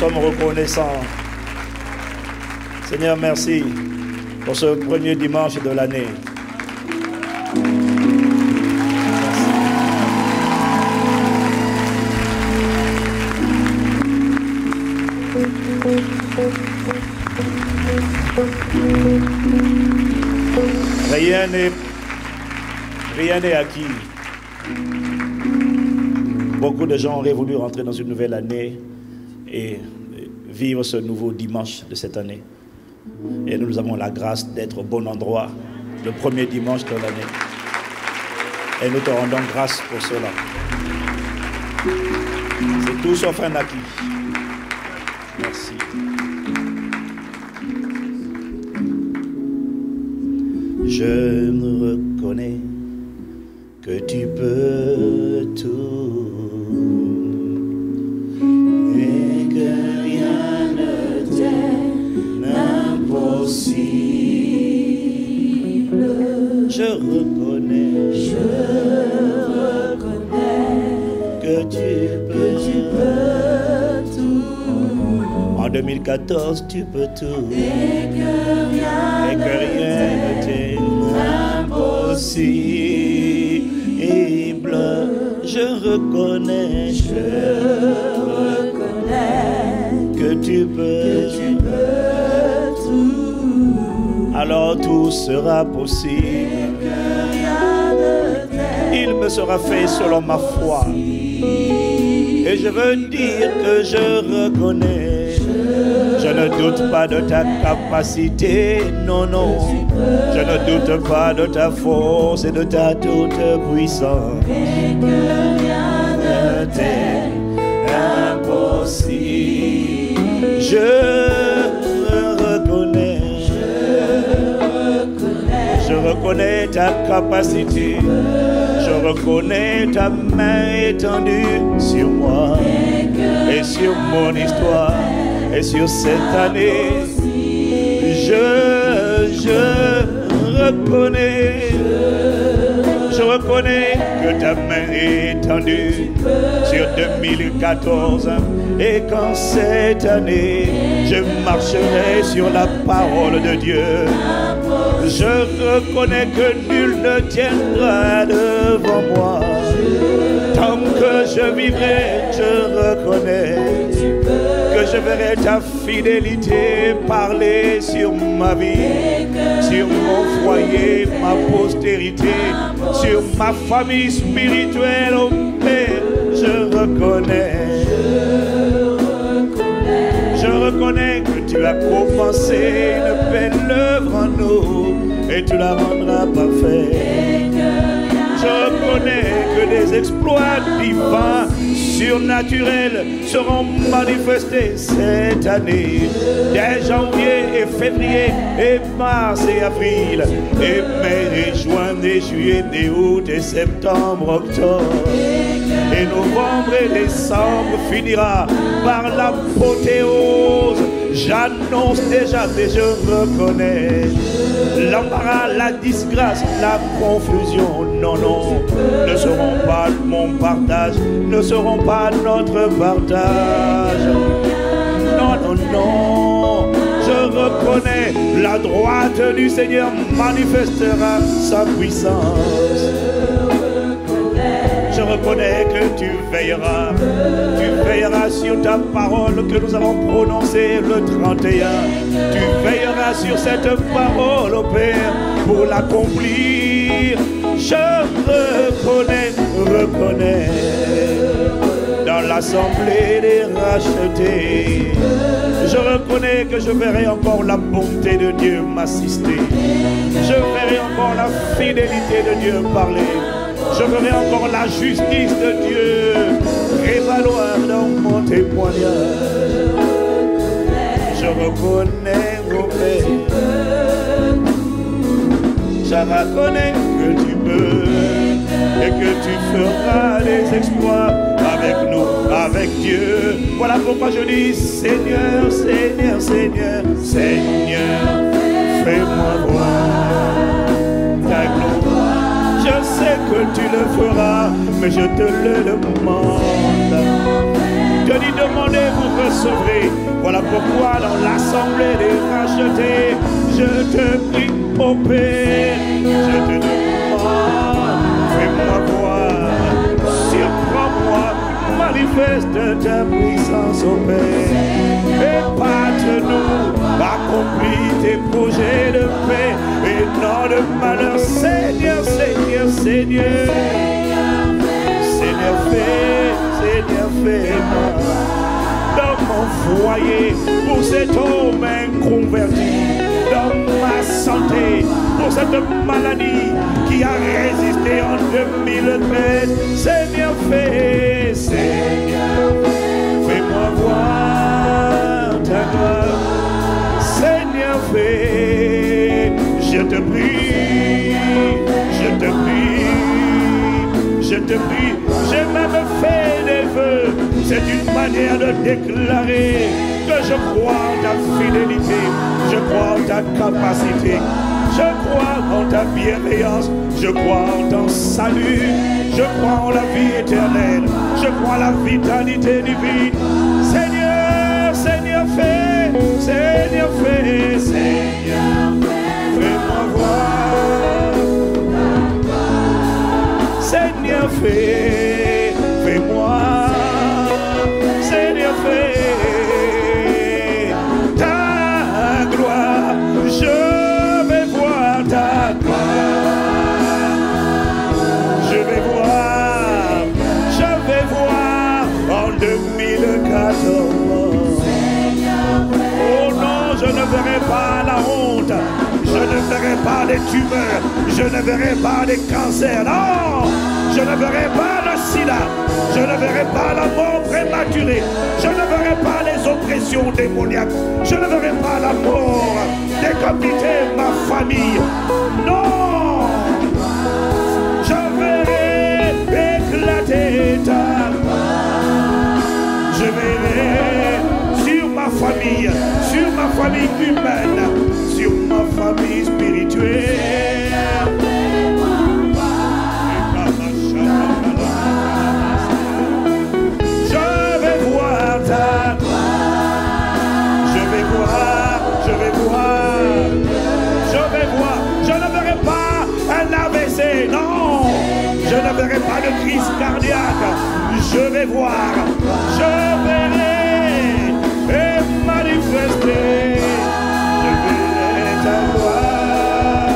sommes reconnaissants. Seigneur, merci pour ce premier dimanche de l'année. Rien n'est acquis. Beaucoup de gens auraient voulu rentrer dans une nouvelle année et vivre ce nouveau dimanche de cette année. Et nous avons la grâce d'être au bon endroit le premier dimanche de l'année. Et nous te rendons grâce pour cela. C'est tout sauf un acquis. Merci. Je me reconnais que tu peux tout et que rien ne t'est impossible. Je reconnais que tu peux tout. En 2014, tu peux tout et que rien ne t'est impossible. Je reconnais que tu peux tout. Alors tout sera possible. Il me sera fait selon ma foi. Et je veux dire que je reconnais. Je ne doute pas de ta capacité, non, non. Je ne doute pas de ta force et de ta toute puissance. Et que rien ne t'est impossible. Je reconnais ta capacité. Je reconnais ta main étendue sur moi et sur mon histoire. Et sur cette année, je reconnais que ta main est étendue sur 2014. Et qu'en cette année, je marcherai sur la parole de Dieu. Je reconnais que nul ne tiendra devant moi. Tant que je vivrai, je reconnais que je verrai ta fidélité parler sur ma vie, sur mon foyer, ma postérité, sur ma famille spirituelle. Oh Père, je reconnais que tu as commencé une belle œuvre en nous et tu la rendras parfaite. Je reconnais que des exploits divins, surnaturels seront manifestés cette année, dès janvier et février et mars et avril et mai et juin et juillet et août et septembre, octobre et novembre et décembre finira par l'apothéose. J'annonce déjà et je reconnais l'embarras, la disgrâce, la confusion, non, non, ne seront pas mon partage, ne seront pas notre partage. Non, non, non, je reconnais la droite du Seigneur manifestera sa puissance. Je reconnais que tu veilleras sur ta parole que nous avons prononcée le 31. Tu veilleras sur cette parole, ô Père, pour l'accomplir. Je reconnais dans l'assemblée des rachetés. Je reconnais que je verrai encore la bonté de Dieu m'assister. Je verrai encore la fidélité de Dieu parler. Je verrai encore la justice de Dieu prévaloir dans mon témoignage. Je reconnais, ô Père, je reconnais que tu peux et que tu feras des exploits avec nous, avec Dieu. Voilà pourquoi je dis Seigneur, Seigneur, Seigneur, Seigneur, fais-moi voir ta gloire. Je sais que tu le feras, mais je te le demande. Je dis demandez, vous recevrez. Voilà pourquoi dans l'assemblée des rachetés, je te prie, ô Père, je te demande, fais-moi voir, surprends-moi, manifeste ta puissance, ô Père. Épate-nous, accomplis tes projets de paix et non de malheur. Seigneur, Seigneur, Seigneur, Seigneur, fais-moi dans mon foyer, pour cet homme inconverti, dans ma santé, pour cette maladie qui a résisté en 2013. Seigneur, fais-moi voir ta gloire. Seigneur, je te prie, je te prie, je te prie. J'ai même fait des vœux. C'est une manière de déclarer que je crois en ta fidélité, je crois en ta capacité, je crois en ta bienveillance, je crois en ton salut, je crois en la vie éternelle, je crois en la vitalité divine. Seigneur, Seigneur, Seigneur, fais-moi voir. Seigneur, fais-moi. Seigneur, fais ta gloire. Je vais voir ta gloire. Je vais voir en 2014. Oh non, je ne verrai pas la honte. Je ne verrai pas les tumeurs. Je ne verrai pas les cancers. Non, je ne verrai pas le sida. Je ne verrai pas la mort prématurée. Je ne verrai pas les oppressions démoniaques. Je ne verrai pas la mort décapiter ma famille. Non, je verrai éclater ta gloire. Je verrai sur ma famille humaine, sur ma famille spirituelle. Je vais voir ta gloire. Je vais voir. Je ne verrai pas un AVC, non. Je ne verrai pas de crise cardiaque. Je vais voir. Je verrai et manifester. Je verrai ta gloire.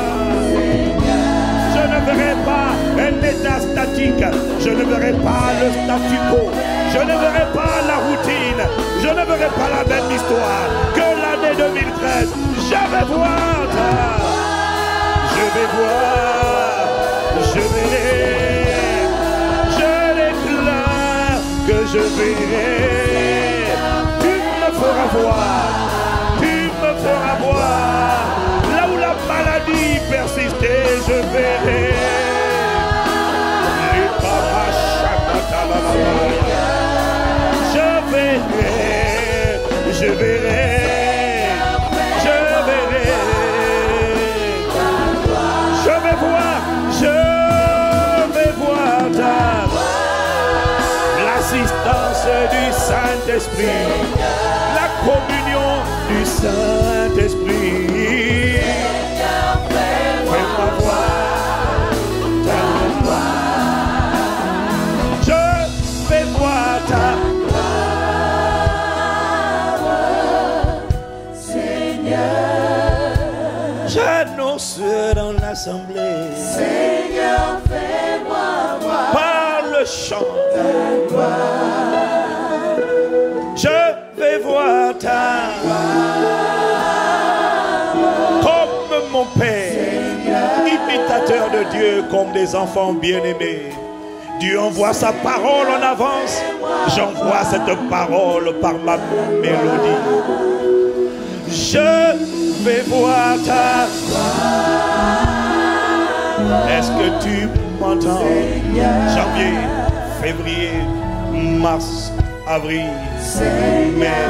Je ne verrai pas un état statique. Je ne verrai pas le statu quo. Je ne verrai pas la routine. Je ne verrai pas la même histoire que l'année 2013. Je vais voir ta. Je vais voir. Je verrai. Je déclare que je verrai. Tu me feras voir. Tu me feras voir. Là où la maladie persistait, je verrai. Je verrai, je verrai, je verrai, je vais voir ta l'assistance du Saint-Esprit, la communion du Saint-Esprit. Fais-moi voir ta gloire. Je vais voir ta j'annonce dans l'assemblée. Seigneur, fais-moi voir par le chant ta gloire. Je vais voir ta gloire. Comme mon Père, imitateur de Dieu, comme des enfants bien-aimés. Dieu envoie sa parole en avance. J'envoie cette parole par ma mélodie. Je vais voir ta gloire. Est-ce que tu m'entends? Janvier, février, mars, avril, mai,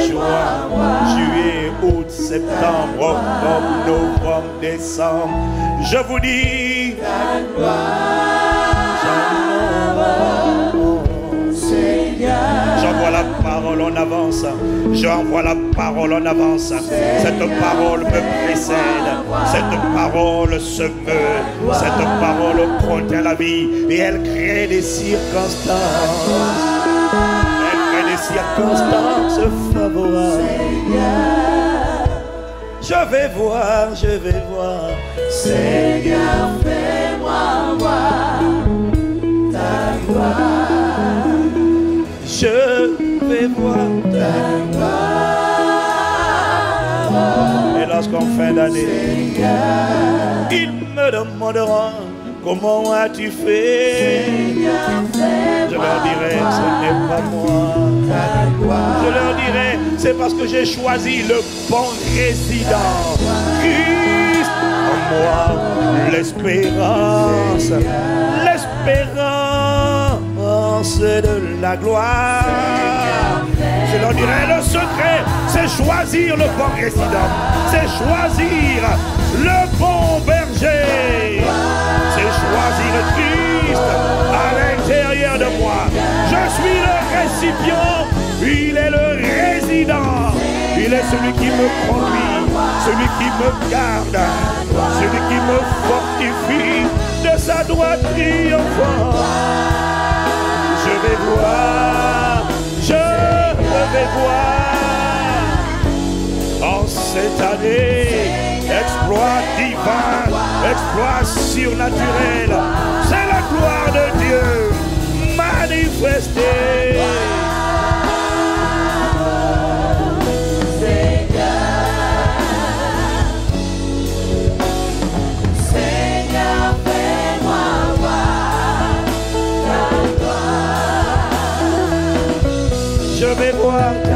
juin, juillet, août, septembre, octobre, novembre, décembre. Je vous dis ta gloire. J'envoie la parole en avance. J'envoie la parole en avance. Cette parole me précède. Cette parole se meut. Cette parole contient la vie. Et elle crée des circonstances. Elle crée des circonstances favorables. Je vais voir, je vais voir. Seigneur, fais-moi voir ta gloire. Je vais voir ta gloire. Et lorsqu'en fin d'année, ils me demanderont comment as-tu fait. Je leur dirai, ce n'est pas moi. Je leur dirai, c'est parce que j'ai choisi le bon résident. Christ en moi, l'espérance. L'espérance de la gloire. Je leur dirai, le secret, c'est choisir le bon résident. C'est choisir le bon berger. C'est choisir Christ à l'intérieur de moi. Je suis le récipient, il est le résident. Il est celui qui me conduit, celui qui me garde, celui qui me fortifie de sa droite triomphante. Je vais voir, je vais voir en cette année. Exploit divin, exploit surnaturel, c'est la gloire de Dieu manifestée. Seigneur, fais-moi voir ta gloire. Je vais voir ta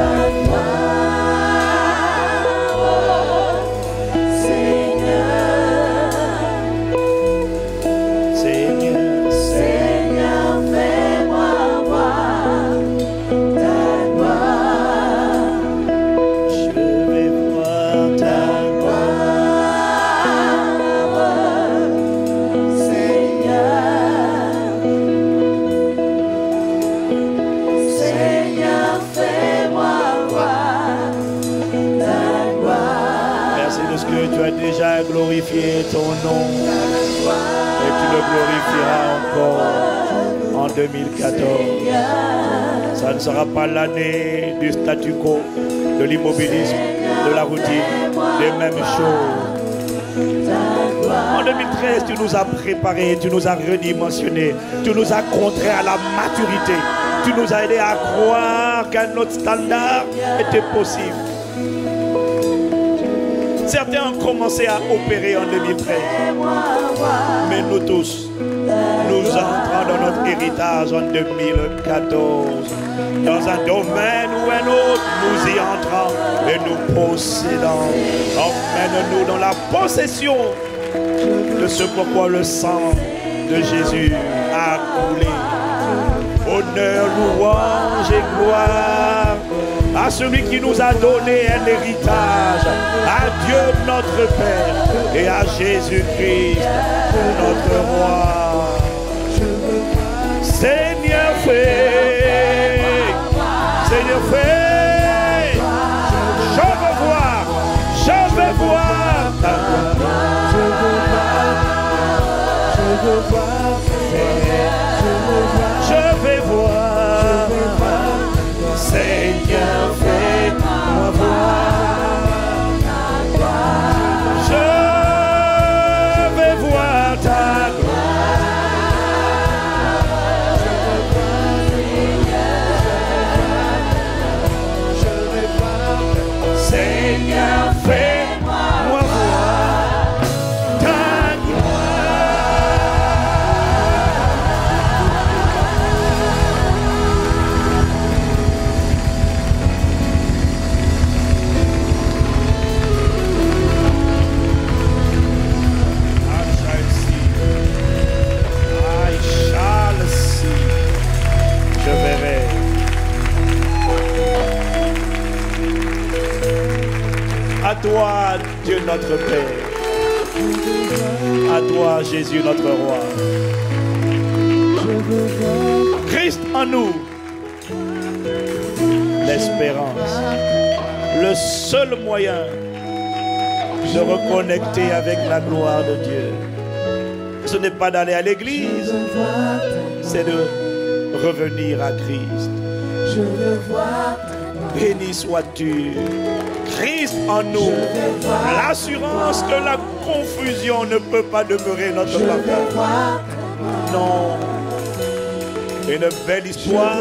déjà glorifié ton nom et tu le glorifieras encore en 2014. Ça ne sera pas l'année du statu quo, de l'immobilisme, de la routine, des mêmes choses. En 2013, tu nous as préparés, tu nous as redimensionnés, tu nous as contrés à la maturité. Tu nous as aidés à croire qu'un autre standard était possible. Certains ont commencé à opérer en 2013. Mais nous tous, nous entrons dans notre héritage en 2014. Dans un domaine ou un autre, nous y entrons et nous possédons. Emmène-nous dans la possession de ce pourquoi le sang de Jésus a coulé. Honneur, louange et gloire à celui qui nous a donné un héritage, à Dieu notre Père et à Jésus-Christ notre Roi. Seigneur, fais, Seigneur, fais, je veux voir ta gloire. Je vais voir, Seigneur, fais-moi voir je vais voir ta gloire. Seigneur, fais-moi voir ta à toi, Dieu notre Père. À toi, Jésus notre Roi. Christ en nous. l'espérance. Le seul moyen de reconnecter avec la gloire de Dieu, ce n'est pas d'aller à l'église, c'est de revenir à Christ. Béni sois-tu. Christ en nous, l'assurance que la confusion ne peut pas demeurer notre cœur. Non. Une belle histoire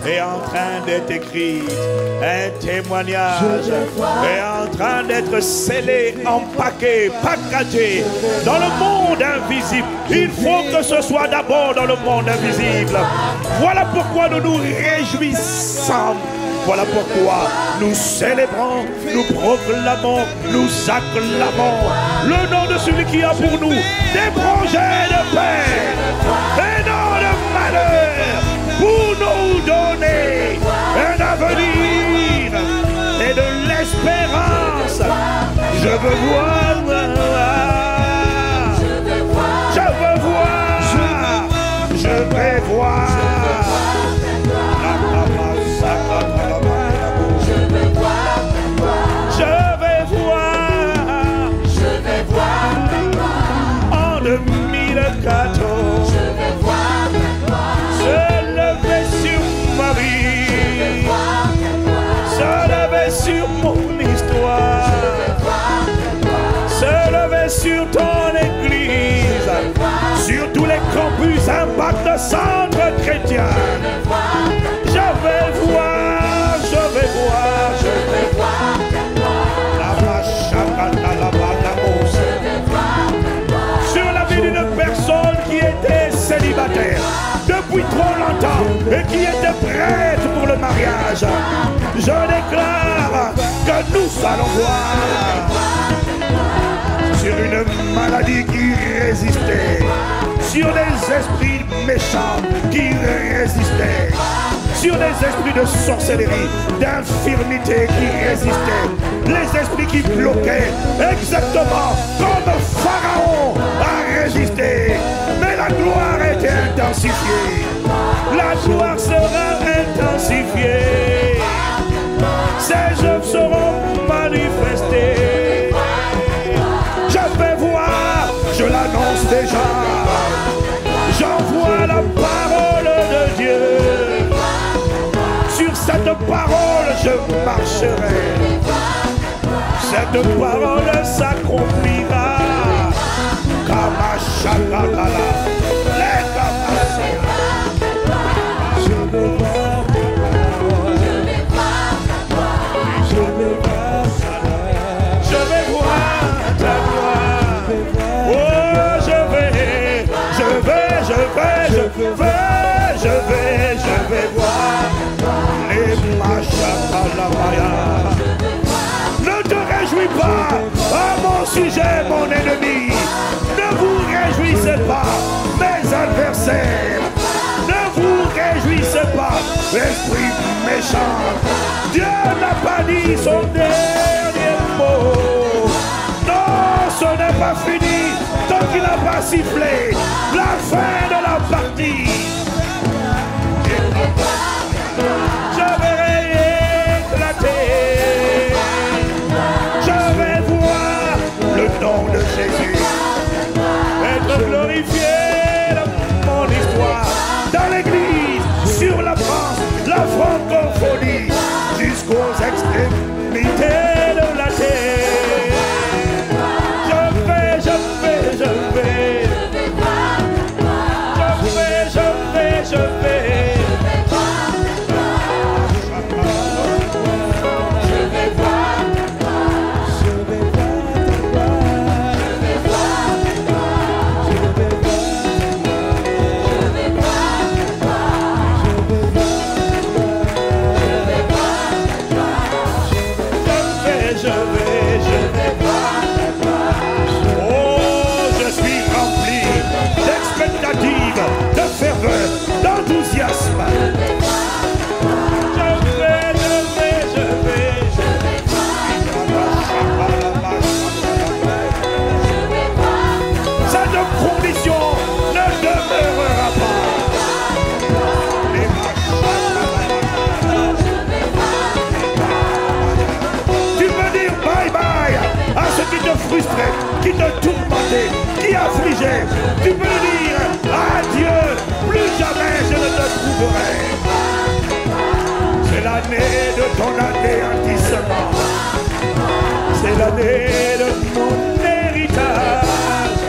est en train d'être écrite. Un témoignage est en train d'être scellé, empaqué, packagé dans le monde invisible. Il faut que ce soit d'abord dans le monde invisible. Voilà pourquoi nous nous réjouissons. Voilà pourquoi nous célébrons, nous proclamons, nous acclamons le nom de celui qui a pour nous des projets de paix et non de malheur, pour nous donner un avenir et de l'espérance. Je veux voir, je veux voir, je vais voir. Je vais voir ta gloire se lever sur ma vie, se lever sur mon histoire, se lever sur ton église, sur tous les campus Impact Centre Chrétien. Je vais voir, je vais voir, je vais voir ta gloire. Sur la vie d'une personne qui était célibataire depuis trop longtemps et qui était prête pour le mariage, je déclare que nous allons voir. Sur une maladie qui résistait, sur des esprits méchants qui résistaient, sur des esprits de sorcellerie, d'infirmité qui résistaient, les esprits qui bloquaient, exactement comme Pharaon a résisté. Mais la gloire était intensifiée. La gloire sera intensifiée. Ses œuvres seront manifestées. Je vais voir, je l'annonce déjà. J'envoie la parole de Dieu. Sur cette parole, je marcherai. Cette parole s'accomplira. Kamashakakala. Je vais voir ta gloire. Oh, je vais voir les Machakalamaya. Ne te réjouis pas à mon sujet, mon ennemi. Ne vous réjouissez pas, mes adversaires. Ne vous réjouissez pas, esprit méchant. Dieu n'a pas dit son dernier mot. Non, ce n'est pas fini tant qu'il n'a pas sifflé la fin de la partie. Je vais éclater. Je vais voir le nom de Jésus être glorifié dans mon histoire, dans l'église, sur la France, la francophonie, jusqu'aux extrémités de la terre. Je vais. Je frustré, qui te tourmentait, qui affligeait, tu peux dire à Dieu, plus jamais je ne te trouverai. C'est l'année de ton anéantissement. C'est l'année de mon héritage.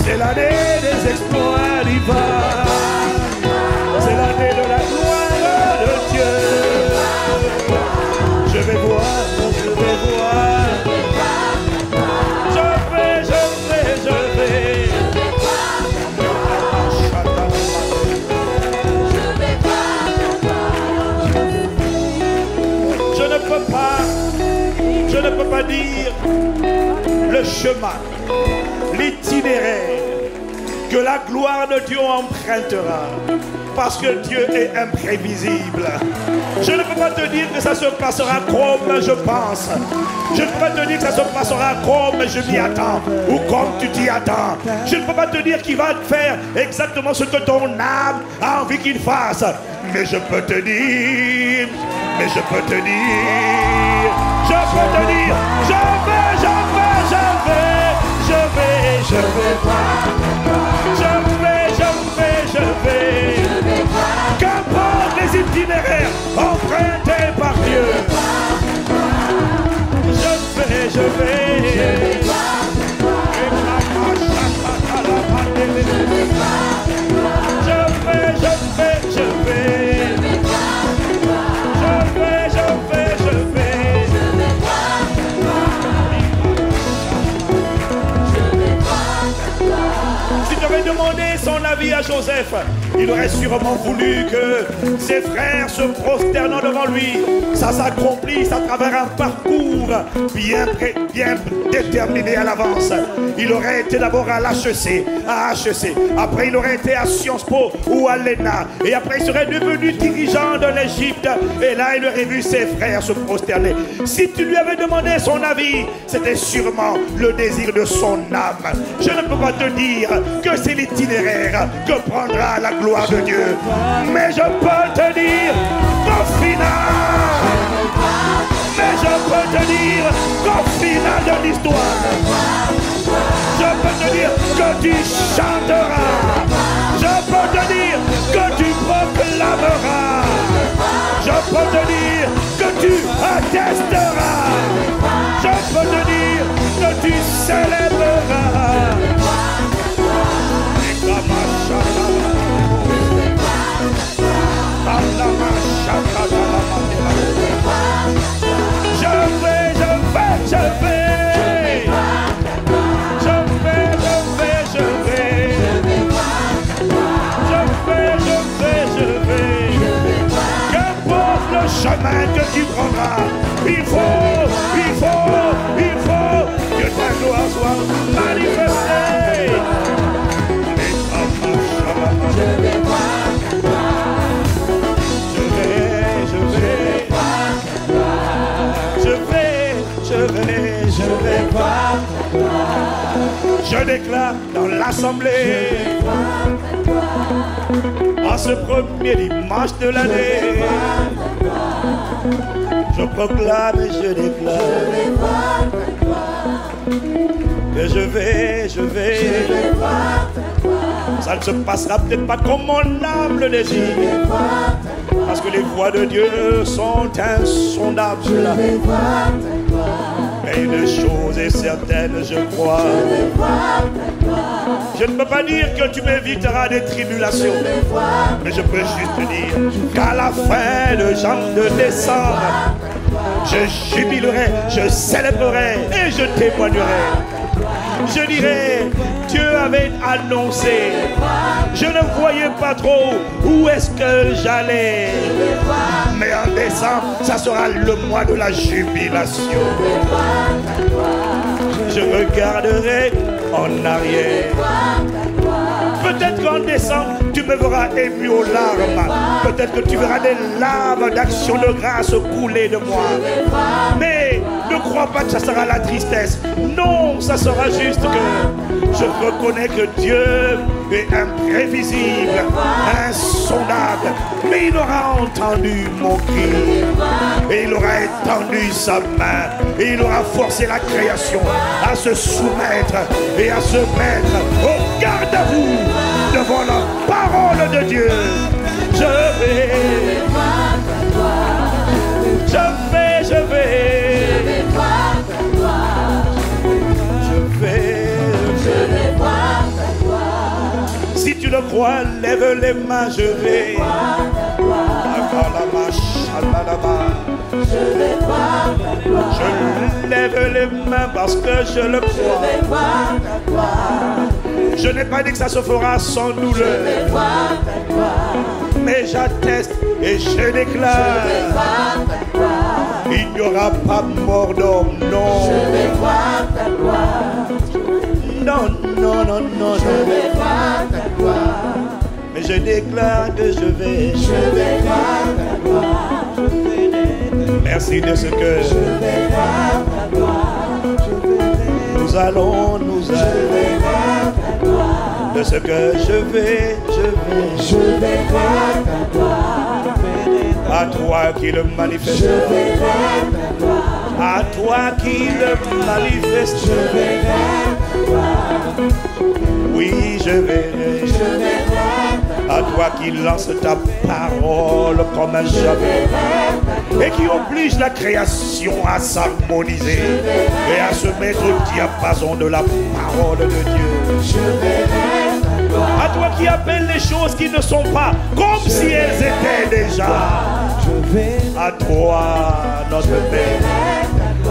C'est l'année des exploits divins. C'est l'année de la gloire de Dieu. Je vais voir, je vais voir. Je vais. Je ne peux pas dire le chemin, l'itinéraire que la gloire de Dieu empruntera, parce que Dieu est imprévisible. Je ne peux pas te dire que ça se passera comme je pense. Je ne peux pas te dire que ça se passera comme je m'y attends ou comme tu t'y attends. Je ne peux pas te dire qu'il va faire exactement ce que ton âme a envie qu'il fasse. Mais je peux te dire, je peux te dire, je vais. Qu'importe les itinéraires empruntés par Dieu. Je vais. Je Si tu avais demandé son avis à Joseph, il aurait sûrement voulu que ses frères se prosternant devant lui. Ça s'accomplisse à travers un parcours bien déterminé à l'avance. Il aurait été d'abord à l'HEC, après il aurait été à Sciences Po ou à l'ENA, et après il serait devenu dirigeant de l'Égypte, et là il aurait vu ses frères se prosterner. Si tu lui avais demandé son avis, c'était sûrement le désir de son âme. Je ne peux pas te dire que c'est l'itinéraire que prendra la gloire de Dieu, mais je peux te dire qu'au final, de l'histoire, je peux te dire que tu chanteras, je peux te dire que tu proclameras, je peux te dire que tu attesteras, je peux te dire que tu célébreras. Chemin que tu prendras, il faut que ta gloire soit manifestée. Je vais voir ta gloire. Je vais voir ta gloire. Je déclare dans l'assemblée, en ce premier dimanche de l'année, je proclame et je déclare que je vais. Ça ne se passera peut-être pas comme mon âme le désire, parce que les voies de Dieu sont insondables. Mais une chose est certaine, je crois. Je ne peux pas dire que tu m'éviteras des tribulations, mais je peux juste dire qu'à la fin de décembre, je jubilerai, je célébrerai et je témoignerai. Je dirais, Dieu avait annoncé. Je ne voyais pas trop où est-ce que j'allais. Mais en décembre, ça sera le mois de la jubilation. Je regarderai en arrière. Peut-être qu'en décembre, tu me verras ému aux larmes. Peut-être que tu verras des larmes d'action de grâce couler de moi. Mais ne crois pas que ça sera la tristesse. Non, ça sera juste que je reconnais que Dieu et imprévisible, insondable. Mais il aura entendu mon cri et il aura étendu sa main et il aura forcé la création à se soumettre et à se mettre au garde à vous devant la parole de Dieu. Je vais voir ta gloire. je vais voir ta gloire. je vais voir ta gloire. Si tu le crois, lève les mains, je vais voir ta gloire. Je vais voir ta gloire. Je lève les mains parce que je le crois. Je vais voir ta gloire. Je n'ai pas dit que ça se fera sans douleur. Je vais voir ta gloire. Mais j'atteste et je déclare. Je vais voir ta gloire. Il n'y aura pas mort d'homme, non. Je vais voir ta gloire. Non, non, non, non, Je non. vais voir ta gloire. Mais je déclare que je vais. Je vais voir ta gloire. Merci de ce que Je vais voir ta gloire. nous allons nous Je vais voir ta gloire. de ce que je vais. Je vais voir ta gloire. À toi qui le manifeste. Je vais voir ta gloire. À toi qui le manifeste. Je vais voir ta gloire. Oui, je vais. Je vais voir ta À toi qui lance ta parole comme un jamais. Et qui oblige la création à s'harmoniser et à se mettre au diapason de la parole de Dieu. Je vais voir ta gloire. À toi qui appelles les choses qui ne sont pas comme si elles étaient déjà. À toi, notre Père.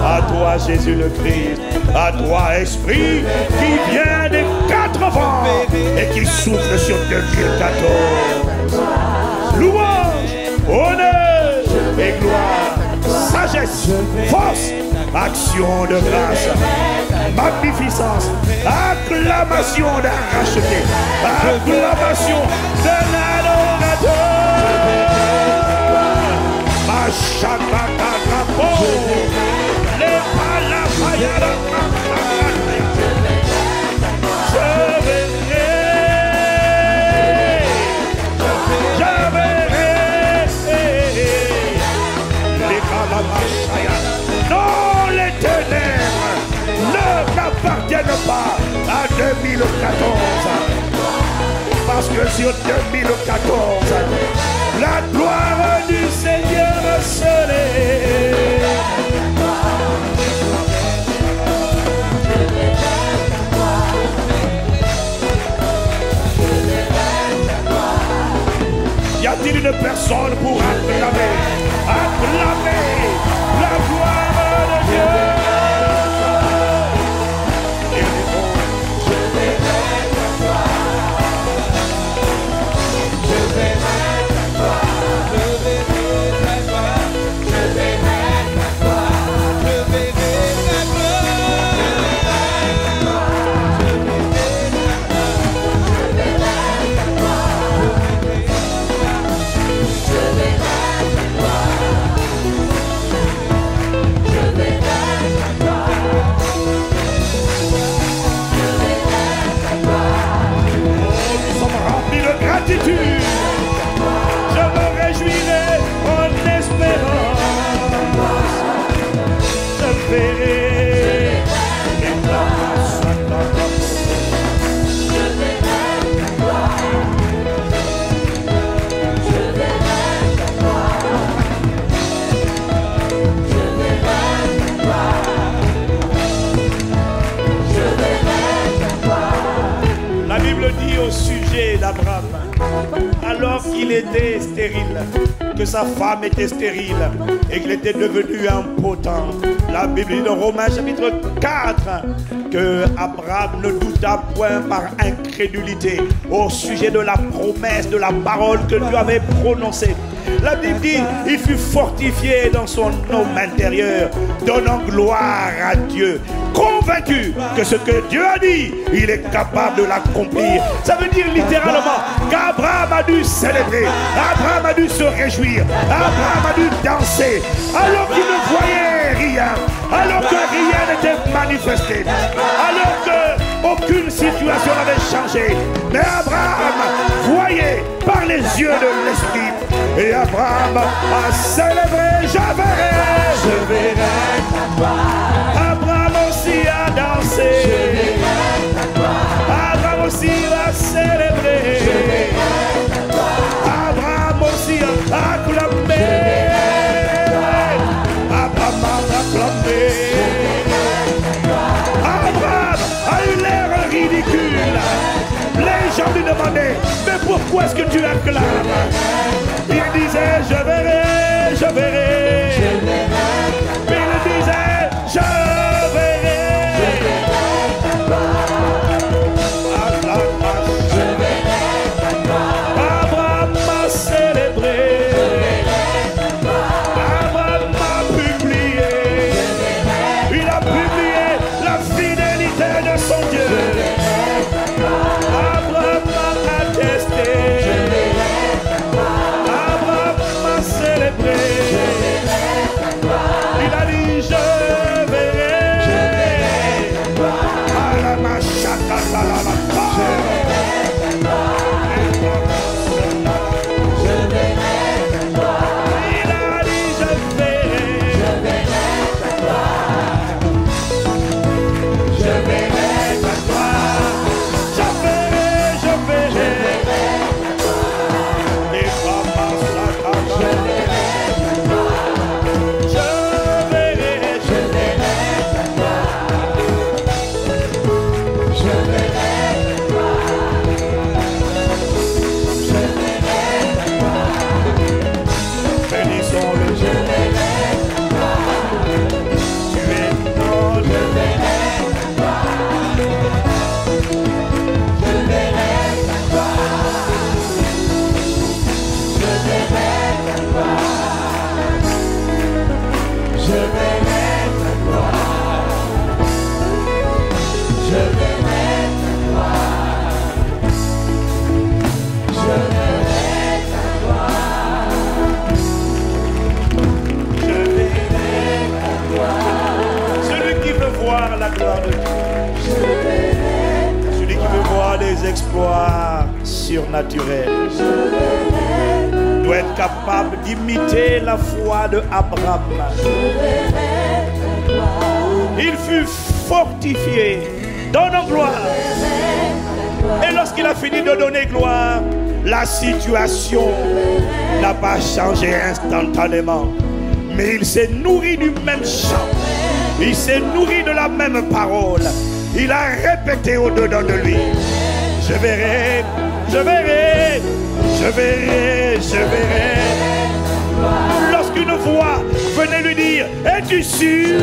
À toi, Jésus le Christ. À toi, Esprit, qui vient des quatre vents et qui souffle sur 2014. Louange, honneur et gloire, sagesse, force, action de grâce, magnificence, acclamation d'un racheté, acclamation d'un adorateur. Machakakakapo, les palapayara. Non, les ténèbres ne m'appartiennent pas à 2014. Parce que sur 2014, la gloire du Seigneur se lève. Y a-t-il une personne pour acclamer la gloire de Dieu? Je me réjouirai en espérance. Je verrai et grâce à ta La Bible dit au sujet d'Abraham, alors qu'il était stérile, que sa femme était stérile et qu'il était devenu impotent. La Bible dit dans Romains chapitre 4 que Abraham ne douta point par incrédulité au sujet de la promesse, de la parole que Dieu avait prononcée. La Bible dit, il fut fortifié dans son homme intérieur, donnant gloire à Dieu, convaincu que ce que Dieu a dit, il est capable de l'accomplir. Ça veut dire littéralement qu'Abraham a dû célébrer, Abraham a dû se réjouir, Abraham a dû danser, alors qu'il ne voyait rien, alors que rien n'était manifesté, alors qu'aucune Quelle situation avait changé? Mais Abraham voyait par les yeux de l'esprit. Et Abraham a célébré, je verrai ta gloire. Abraham aussi a dansé. Abraham aussi a célébré. Abraham aussi a acclamé. Abraham a acclamé. Abraham a eu l'air ridicule. Les gens lui demandaient, mais pourquoi est-ce que tu acclames? Il disait, je verrai, je verrai. Il disait, je verrai. Abraham a célébré. Abraham a publié. Il a publié la fidélité de son Dieu. Abraham a attesté. Abraham a célébré. Il a dit, je verrai. La gloire de Dieu. Celui qui veut voir des exploits surnaturels doit être capable d'imiter la foi de Abraham. Il fut fortifié, donnant gloire. Et lorsqu'il a fini de donner gloire, la situation n'a pas changé instantanément. Mais il s'est nourri du même chant. Il s'est nourri de la même parole. Il a répété au-dedans de lui. Je verrai, je verrai, je verrai, je verrai. Lorsqu'une voix venait lui dire, es-tu sûr?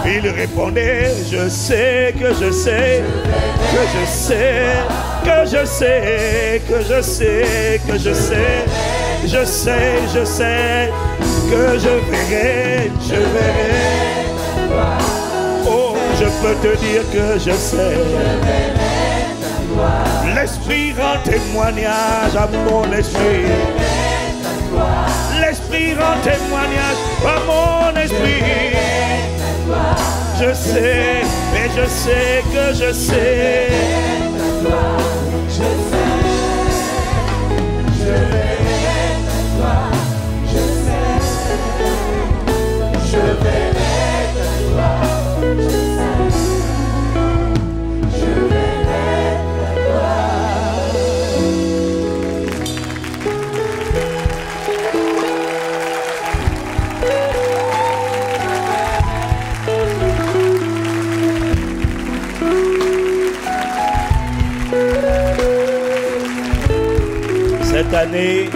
Il répondait, je sais, que je sais, que je sais, que je sais, que je sais, que je sais. Je sais, je sais que je verrai, je verrai. Oh, je peux te dire que je sais. L'Esprit rend témoignage à mon esprit. L'Esprit rend témoignage à mon esprit. Je sais, et je sais que je sais. Je sais, je verrai. Je verrai ta gloire, je sais, je verrai ta gloire. Cette année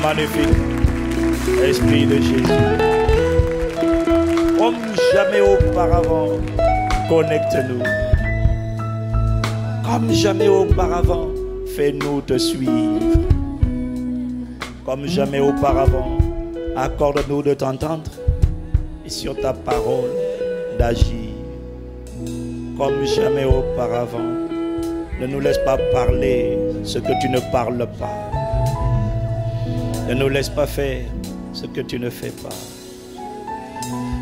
magnifique, Esprit de Jésus, comme jamais auparavant, connecte-nous. Comme jamais auparavant, fais-nous te suivre. Comme jamais auparavant, accorde-nous de t'entendre et sur ta parole d'agir. Comme jamais auparavant, ne nous laisse pas parler ce que tu ne parles pas. Ne nous laisse pas faire ce que tu ne fais pas.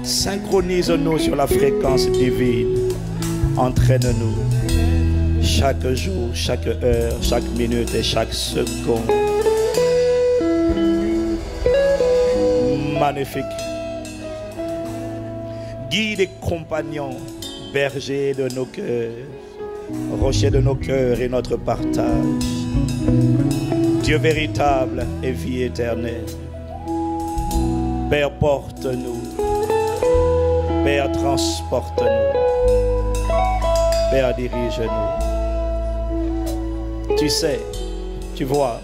Synchronise-nous sur la fréquence divine. Entraîne-nous chaque jour, chaque heure, chaque minute et chaque seconde. Magnifique. Guide et compagnon, berger de nos cœurs, rocher de nos cœurs et notre partage. Dieu véritable et vie éternelle. Père, porte-nous. Père, transporte-nous. Père, dirige-nous. Tu sais, tu vois,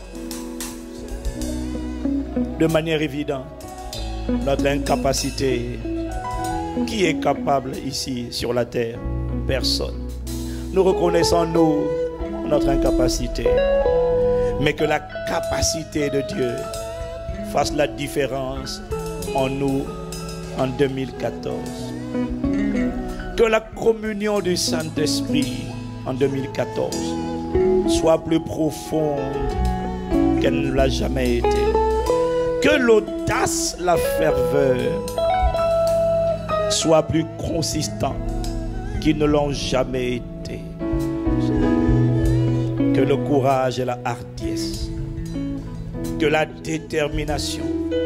de manière évidente, notre incapacité. Qui est capable ici sur la terre? Personne. Nous reconnaissons, nous, notre incapacité. Mais que la capacité de Dieu fasse la différence en nous en 2014. Que la communion du Saint-Esprit en 2014 soit plus profonde qu'elle ne l'a jamais été. Que l'audace, la ferveur soit plus consistants qu'ils ne l'ont jamais été. Que le courage et la hardiesse, que la détermination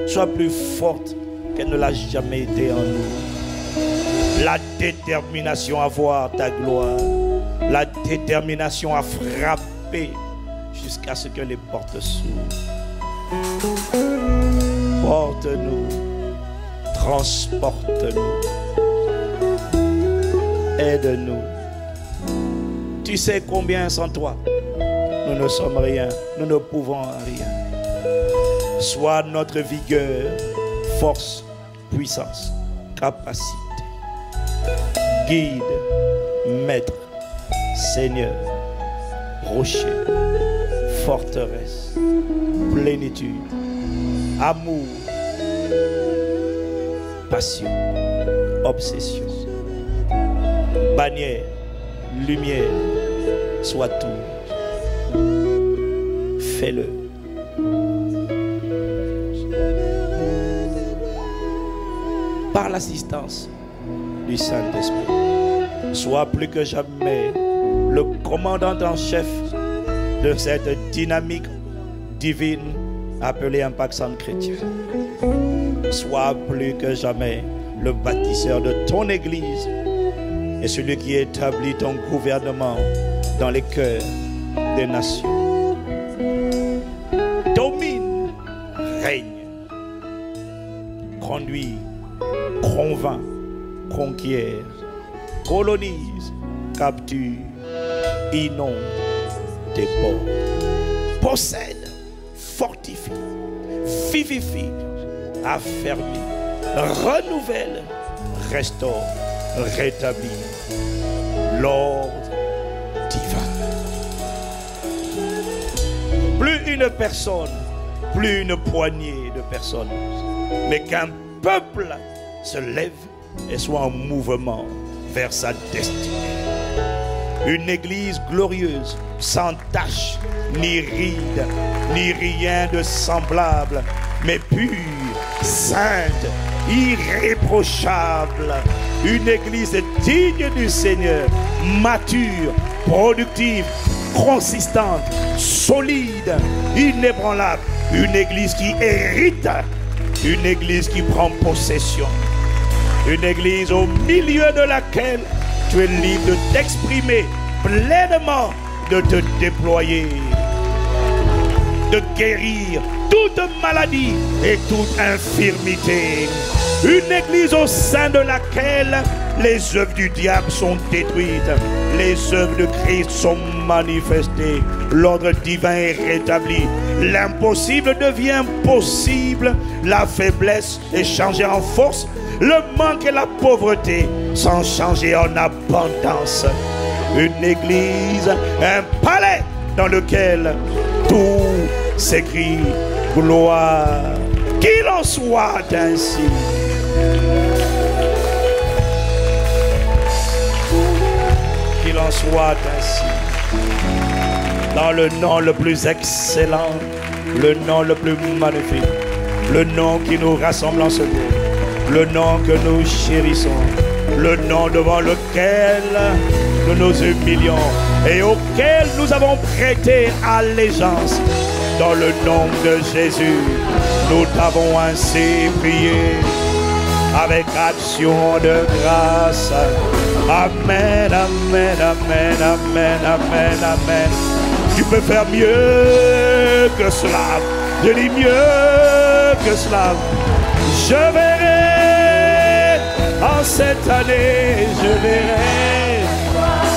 soit plus forte qu'elle ne l'a jamais été en nous. La détermination à voir ta gloire, la détermination à frapper jusqu'à ce que les portes s'ouvrent. Porte-nous, transporte-nous, aide-nous. Tu sais combien sans toi, nous ne sommes rien, nous ne pouvons rien. Sois notre vigueur, force, puissance, capacité. Guide, maître, Seigneur, rocher, forteresse, plénitude, amour, passion, obsession, bannière, lumière, sois tout. Fais-le. Par l'assistance du Saint-Esprit, sois plus que jamais le commandant en chef de cette dynamique divine appelée Impact Centre Chrétien. Sois plus que jamais le bâtisseur de ton Église et celui qui établit ton gouvernement dans les cœurs des nations. Domine, règne, conduit, convainc, conquiert, colonise, capture, inonde, déborde, possède, fortifie, vivifie, affermit, renouvelle, restaure, rétablit l'ordre divin. Plus une personne, plus une poignée de personnes, mais qu'un peuple se lève et soit en mouvement vers sa destinée. Une église glorieuse, sans tache, ni ride, ni rien de semblable, mais pure, sainte, irréprochable. Une église digne du Seigneur, mature, productive, consistante, solide, inébranlable. Une église qui hérite, une église qui prend possession. Une église au milieu de laquelle tu es libre de t'exprimer pleinement, de te déployer, de guérir toute maladie et toute infirmité. Une église au sein de laquelle les œuvres du diable sont détruites, les œuvres de Christ sont manifestées, l'ordre divin est rétabli, l'impossible devient possible, la faiblesse est changée en force, le manque et la pauvreté sont changés en abondance. Une église, un palais dans lequel tout s'écrit gloire. Qu'il en soit ainsi. Qu'il en soit ainsi. Dans le nom le plus excellent, le nom le plus magnifique, le nom qui nous rassemble en ce lieu, le nom que nous chérissons, le nom devant lequel nous nous humilions et auquel nous avons prêté allégeance. Dans le nom de Jésus, nous t'avons ainsi prié avec action de grâce. Amen, amen, amen, amen, amen, amen. Tu peux faire mieux que cela. Je dis mieux que cela. Je verrai en cette année, je verrai.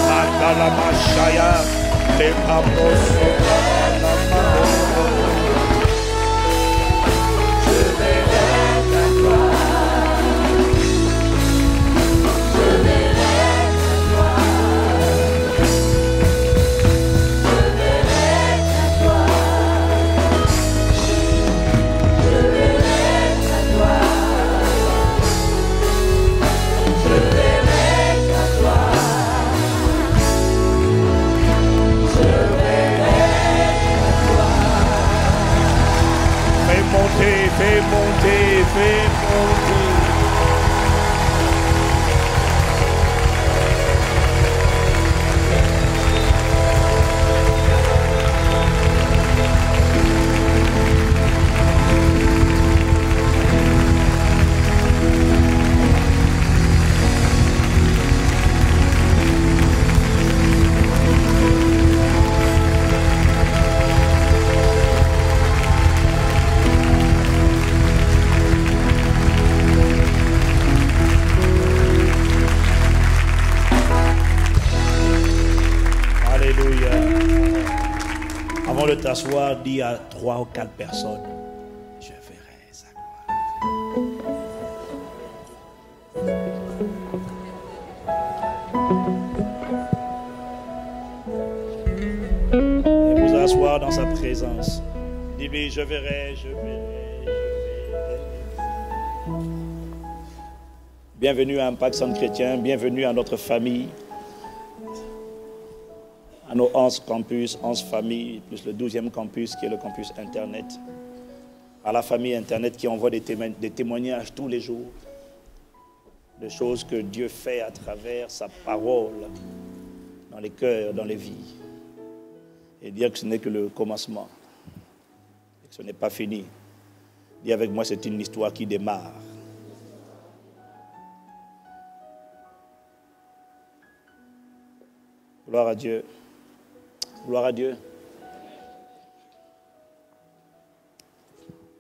Makalamashaya, les fais monter, fais monter. Avant de t'asseoir, dis à 3 ou 4 personnes, je verrai sa gloire. Et vous asseoir dans sa présence. Dis-lui, je verrai, je verrai, je verrai. Bienvenue à Impact Centre Chrétien, bienvenue à notre famille. À nos 11 campus, 11 familles, plus le 12e campus qui est le campus Internet. À la famille Internet qui envoie des témoignages tous les jours de choses que Dieu fait à travers sa parole dans les cœurs, dans les vies. Et dire que ce n'est que le commencement, et que ce n'est pas fini. Dis avec moi, c'est une histoire qui démarre. Gloire à Dieu. Gloire à Dieu.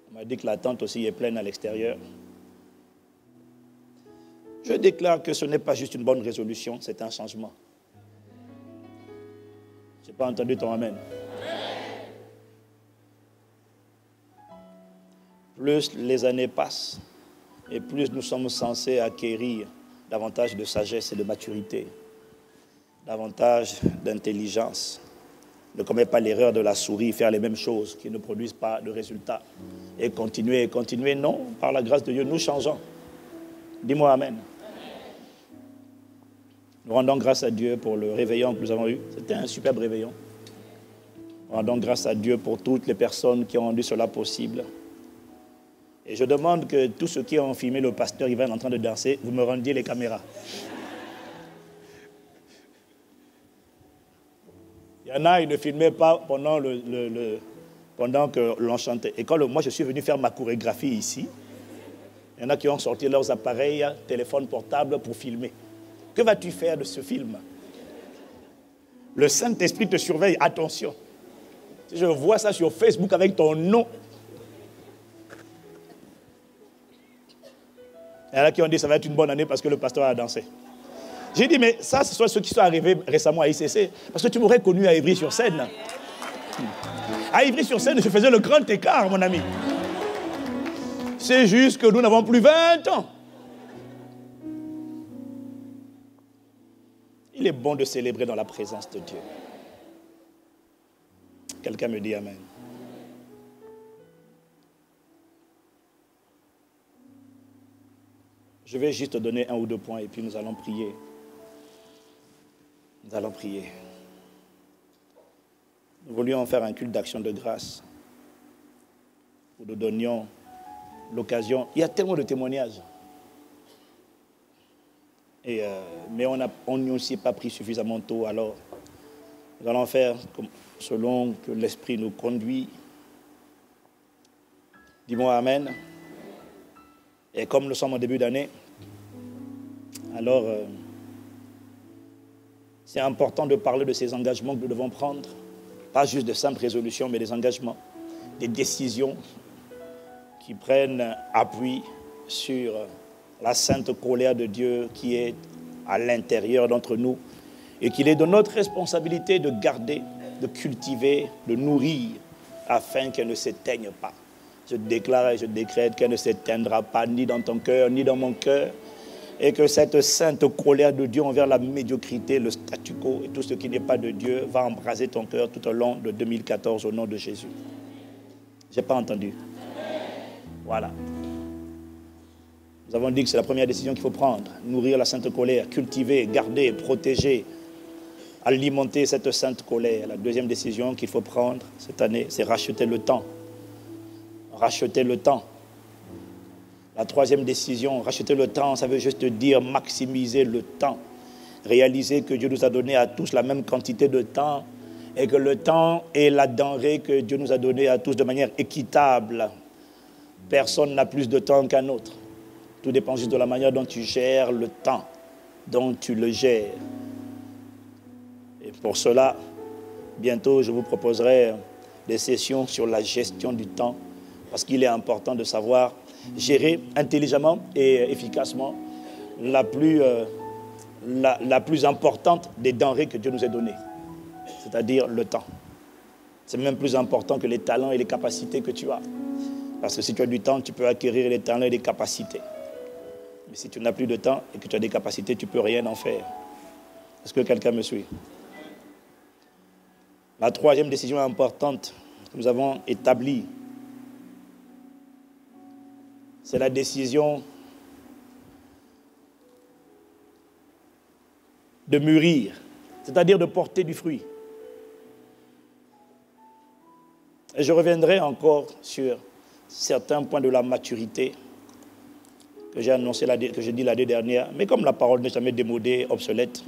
On m'a dit que la tente aussi est pleine à l'extérieur. Je déclare que ce n'est pas juste une bonne résolution, c'est un changement. Je n'ai pas entendu ton amen. Plus les années passent et plus nous sommes censés acquérir davantage de sagesse et de maturité, davantage d'intelligence. Ne commets pas l'erreur de la souris, faire les mêmes choses qui ne produisent pas de résultats. Et continuer, non, par la grâce de Dieu, nous changeons. Dis-moi amen. Nous rendons grâce à Dieu pour le réveillon que nous avons eu. C'était un superbe réveillon. Nous rendons grâce à Dieu pour toutes les personnes qui ont rendu cela possible. Et je demande que tous ceux qui ont filmé le pasteur Ivan en train de danser, vous me rendiez les caméras. Il y en a, ils ne filmaient pas pendant que l'on chantait. Et quand moi, je suis venu faire ma chorégraphie ici, il y en a qui ont sorti leurs appareils, téléphones portables pour filmer. Que vas-tu faire de ce film? Le Saint-Esprit te surveille, attention. Si je vois ça sur Facebook avec ton nom, il y en a qui ont dit que ça va être une bonne année parce que le pasteur a dansé. J'ai dit, mais ça, ce sont ceux qui sont arrivés récemment à ICC. Parce que tu m'aurais connu à Ivry-sur-Seine. À Ivry-sur-Seine, je faisais le grand écart, mon ami. C'est juste que nous n'avons plus 20 ans. Il est bon de célébrer dans la présence de Dieu. Quelqu'un me dit amen. Je vais juste te donner 1 ou 2 points et puis nous allons prier. Nous allons prier. Nous voulions faire un culte d'action de grâce où nous donnions l'occasion. Il y a tellement de témoignages. Mais on n'y aussi pas pris suffisamment tôt. Alors, nous allons faire selon que l'Esprit nous conduit. Dis-moi Amen. Et comme nous sommes en début d'année, alors c'est important de parler de ces engagements que nous devons prendre. Pas juste de simples résolutions, mais des engagements, des décisions qui prennent appui sur la sainte colère de Dieu qui est à l'intérieur d'entre nous et qu'il est de notre responsabilité de garder, de cultiver, de nourrir afin qu'elle ne s'éteigne pas. Je déclare et je décrète qu'elle ne s'éteindra pas ni dans ton cœur, ni dans mon cœur, et que cette sainte colère de Dieu envers la médiocrité, le statu quo et tout ce qui n'est pas de Dieu va embraser ton cœur tout au long de 2014 au nom de Jésus. Je n'ai pas entendu. Voilà. Nous avons dit que c'est la première décision qu'il faut prendre. Nourrir la sainte colère, cultiver, garder, protéger, alimenter cette sainte colère. La deuxième décision qu'il faut prendre cette année, c'est racheter le temps. Racheter le temps. La troisième décision, racheter le temps, ça veut juste dire maximiser le temps. Réaliser que Dieu nous a donné à tous la même quantité de temps et que le temps est la denrée que Dieu nous a donnée à tous de manière équitable. Personne n'a plus de temps qu'un autre. Tout dépend juste de la manière dont tu gères le temps, dont tu le gères. Et pour cela, bientôt, je vous proposerai des sessions sur la gestion du temps, parce qu'il est important de savoir gérer intelligemment et efficacement la plus importante des denrées que Dieu nous a données, c'est-à-dire le temps. C'est même plus important que les talents et les capacités que tu as. Parce que si tu as du temps, tu peux acquérir les talents et les capacités. Mais si tu n'as plus de temps et que tu as des capacités, tu ne peux rien en faire. Est-ce que quelqu'un me suit? La troisième décision importante que nous avons établie, c'est la décision de mûrir, c'est-à-dire de porter du fruit. Et je reviendrai encore sur certains points de la maturité que j'ai annoncé, que j'ai dit l'année dernière. Mais comme la parole n'est jamais démodée, obsolète,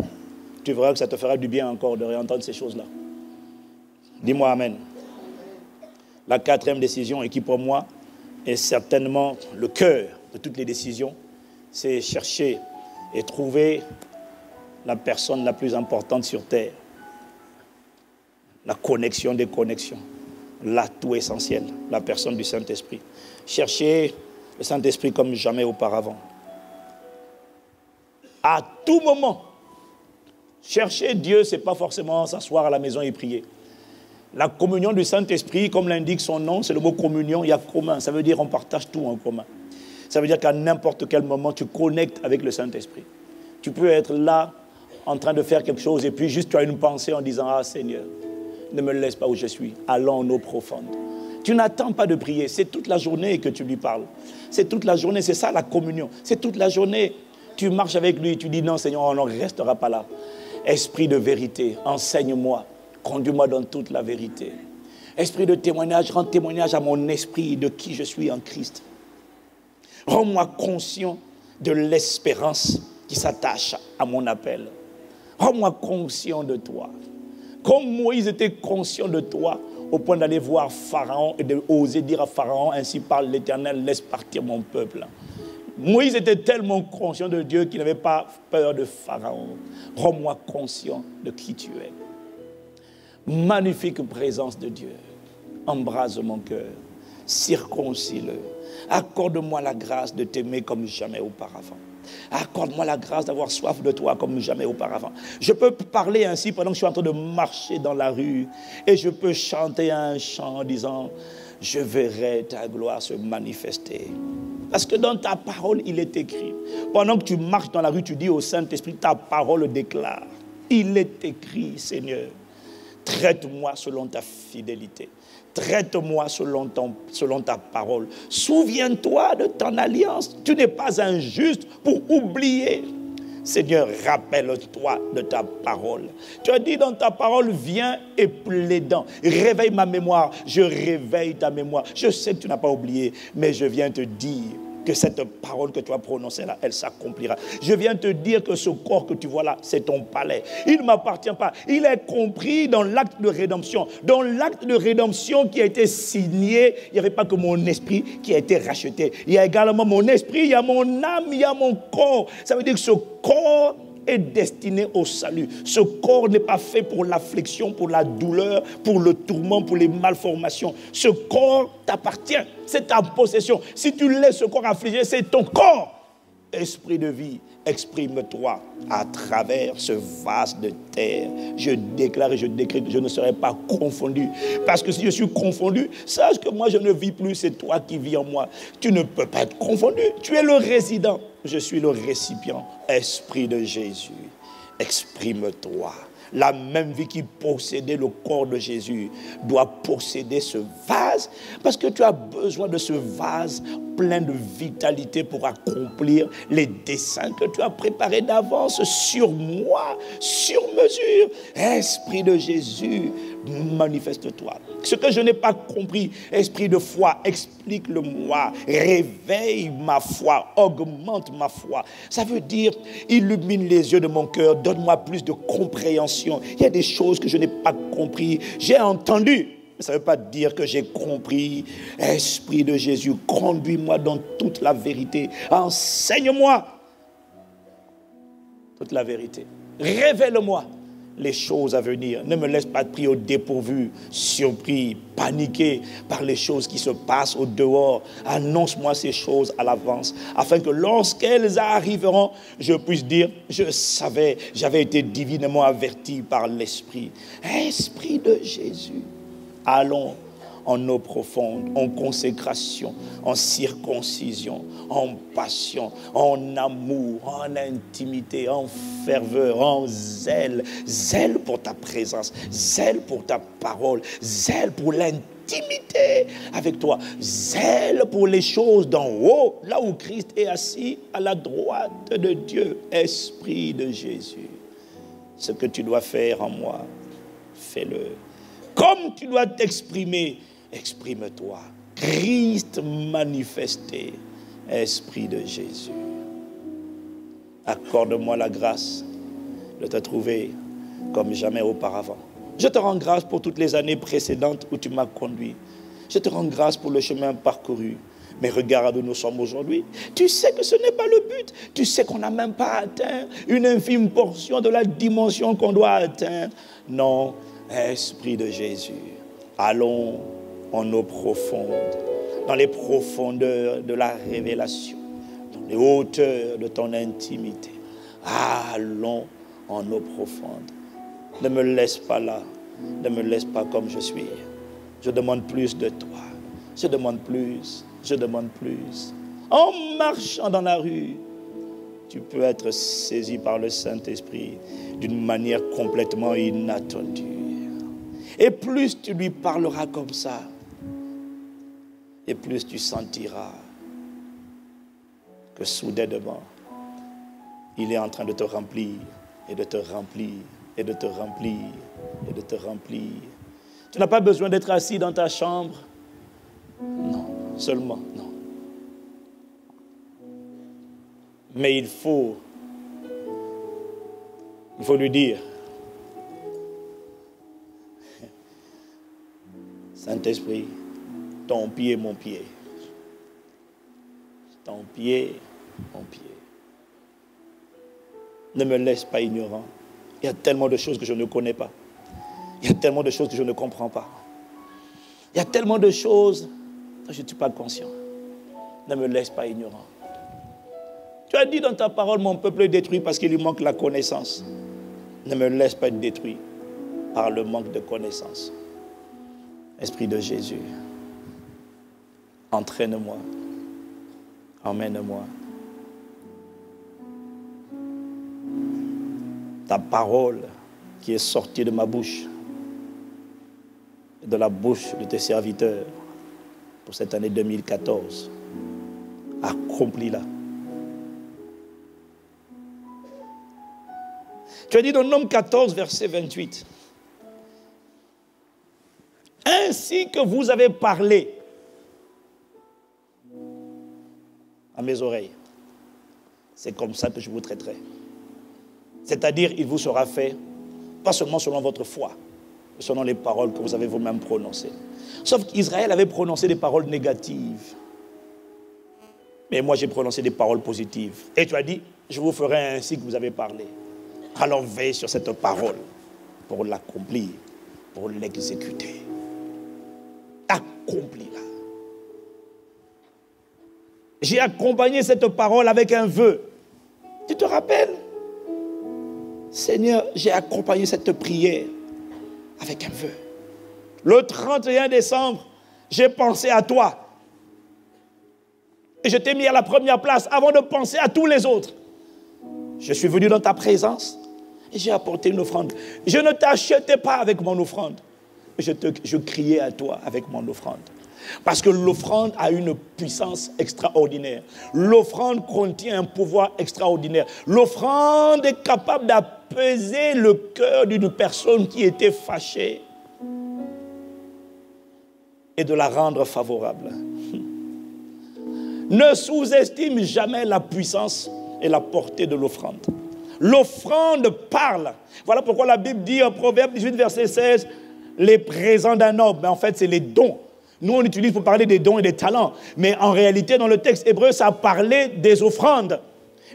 tu verras que ça te fera du bien encore de réentendre ces choses-là. Dis-moi Amen. La quatrième décision, et qui pour moi est certainement le cœur de toutes les décisions, c'est chercher et trouver la personne la plus importante sur terre. La connexion des connexions. L'atout essentiel, la personne du Saint-Esprit. Chercher le Saint-Esprit comme jamais auparavant. À tout moment. Chercher Dieu, ce n'est pas forcément s'asseoir à la maison et prier. La communion du Saint-Esprit, comme l'indique son nom, c'est le mot communion, il y a commun. Ça veut dire on partage tout en commun. Ça veut dire qu'à n'importe quel moment, tu connectes avec le Saint-Esprit. Tu peux être là, en train de faire quelque chose, et puis juste tu as une pensée en disant « Ah Seigneur, ne me laisse pas où je suis, allons en eau profonde. » Tu n'attends pas de prier, c'est toute la journée que tu lui parles. C'est toute la journée, c'est ça la communion. C'est toute la journée, tu marches avec lui, tu dis « Non Seigneur, on ne restera pas là. Esprit de vérité, enseigne-moi, conduis-moi dans toute la vérité. Esprit de témoignage, rends témoignage à mon esprit de qui je suis en Christ. Rends-moi conscient de l'espérance qui s'attache à mon appel. Rends-moi conscient de toi. Comme Moïse était conscient de toi, au point d'aller voir Pharaon et d'oser dire à Pharaon, ainsi parle l'Éternel, laisse partir mon peuple. Moïse était tellement conscient de Dieu qu'il n'avait pas peur de Pharaon. Rends-moi conscient de qui tu es. Magnifique présence de Dieu. Embrase mon cœur. Circoncis-le. Accorde-moi la grâce de t'aimer comme jamais auparavant. Accorde-moi la grâce d'avoir soif de toi comme jamais auparavant. Je peux parler ainsi pendant que je suis en train de marcher dans la rue et je peux chanter un chant en disant « Je verrai ta gloire se manifester ». Parce que dans ta parole, il est écrit. Pendant que tu marches dans la rue, tu dis au Saint-Esprit, ta parole déclare. Il est écrit, Seigneur. Traite-moi selon ta fidélité. Traite-moi selon ta parole. Souviens-toi de ton alliance. Tu n'es pas injuste pour oublier. Seigneur, rappelle-toi de ta parole. Tu as dit dans ta parole, viens et plaidant. Réveille ma mémoire. Je réveille ta mémoire. Je sais que tu n'as pas oublié, mais je viens te dire que cette parole que tu as prononcée là, elle s'accomplira. Je viens te dire que ce corps que tu vois là, c'est ton palais. Il ne m'appartient pas. Il est compris dans l'acte de rédemption. Dans l'acte de rédemption qui a été signé, il n'y avait pas que mon esprit qui a été racheté. Il y a également mon esprit, il y a mon âme, il y a mon corps. Ça veut dire que ce corps est destiné au salut. Ce corps n'est pas fait pour l'affliction, pour la douleur, pour le tourment, pour les malformations. Ce corps t'appartient, c'est ta possession. Si tu laisses ce corps affligé, c'est ton corps. Esprit de vie, exprime-toi à travers ce vase de terre. Je déclare et je décrète que je ne serai pas confondu. Parce que si je suis confondu, sache que moi je ne vis plus, c'est toi qui vis en moi. Tu ne peux pas être confondu. Tu es le résident. Je suis le récipient. Esprit de Jésus, exprime-toi. La même vie qui possédait le corps de Jésus doit posséder ce vase, parce que tu as besoin de ce vase plein de vitalité pour accomplir les desseins que tu as préparés d'avance sur moi, sur mesure. Esprit de Jésus, manifeste-toi. Ce que je n'ai pas compris, esprit de foi, explique-le-moi, réveille ma foi, augmente ma foi. Ça veut dire, illumine les yeux de mon cœur, donne-moi plus de compréhension. Il y a des choses que je n'ai pas compris, j'ai entendu. Mais ça ne veut pas dire que j'ai compris. Esprit de Jésus, conduis-moi dans toute la vérité. Enseigne-moi toute la vérité. Révèle-moi les choses à venir. Ne me laisse pas être pris au dépourvu, surpris, paniqué par les choses qui se passent au dehors. Annonce-moi ces choses à l'avance, afin que lorsqu'elles arriveront, je puisse dire, je savais, j'avais été divinement averti par l'Esprit. Esprit de Jésus, allons en eau profonde, en consécration, en circoncision, en passion, en amour, en intimité, en ferveur, en zèle. Zèle pour ta présence, zèle pour ta parole, zèle pour l'intimité avec toi, zèle pour les choses d'en haut, là où Christ est assis à la droite de Dieu. Esprit de Jésus, ce que tu dois faire en moi, fais-le. Comme tu dois t'exprimer, exprime-toi. Christ manifesté, Esprit de Jésus. Accorde-moi la grâce de te trouver comme jamais auparavant. Je te rends grâce pour toutes les années précédentes où tu m'as conduit. Je te rends grâce pour le chemin parcouru. Mais regarde où nous sommes aujourd'hui. Tu sais que ce n'est pas le but. Tu sais qu'on n'a même pas atteint une infime portion de la dimension qu'on doit atteindre. Non, Esprit de Jésus, allons en eau profonde, dans les profondeurs de la révélation, dans les hauteurs de ton intimité. Allons en eau profonde. Ne me laisse pas là, ne me laisse pas comme je suis. Je demande plus de toi. Je demande plus, je demande plus. En marchant dans la rue, tu peux être saisi par le Saint-Esprit d'une manière complètement inattendue. Et plus tu lui parleras comme ça, et plus tu sentiras que soudainement, il est en train de te remplir, et de te remplir, et de te remplir, et de te remplir. Tu n'as pas besoin d'être assis dans ta chambre. Non, seulement, non. Mais il faut lui dire, Saint-Esprit, ton pied, mon pied. Ton pied, mon pied. Ne me laisse pas ignorant. Il y a tellement de choses que je ne connais pas. Il y a tellement de choses que je ne comprends pas. Il y a tellement de choses dont je ne suis pas conscient. Ne me laisse pas ignorant. Tu as dit dans ta parole, mon peuple est détruit parce qu'il lui manque la connaissance. Ne me laisse pas être détruit par le manque de connaissance. Esprit de Jésus, entraîne-moi, emmène-moi. Ta parole qui est sortie de ma bouche, de la bouche de tes serviteurs pour cette année 2014, accomplis-la. Tu as dit dans Nombre 14, verset 28. Ainsi que vous avez parlé. mes oreilles. C'est comme ça que je vous traiterai. C'est-à-dire, il vous sera fait, pas seulement selon votre foi, mais selon les paroles que vous avez vous-même prononcées. Sauf qu'Israël avait prononcé des paroles négatives. Mais moi, j'ai prononcé des paroles positives. Et tu as dit, je vous ferai ainsi que vous avez parlé. Alors veille sur cette parole pour l'accomplir, pour l'exécuter. Accomplis-la. J'ai accompagné cette parole avec un vœu. Tu te rappelles? Seigneur, j'ai accompagné cette prière avec un vœu. Le 31 décembre, j'ai pensé à toi. Et je t'ai mis à la première place avant de penser à tous les autres. Je suis venu dans ta présence et j'ai apporté une offrande. Je ne t'achetais pas avec mon offrande. Je criais à toi avec mon offrande. Parce que l'offrande a une puissance extraordinaire. L'offrande contient un pouvoir extraordinaire. L'offrande est capable d'apaiser le cœur d'une personne qui était fâchée et de la rendre favorable. Ne sous-estime jamais la puissance et la portée de l'offrande. L'offrande parle. Voilà pourquoi la Bible dit en Proverbe 18, verset 16, les présents d'un homme. Mais en fait, c'est les dons. Nous, on utilise pour parler des dons et des talents. Mais en réalité, dans le texte hébreu, ça parlait des offrandes.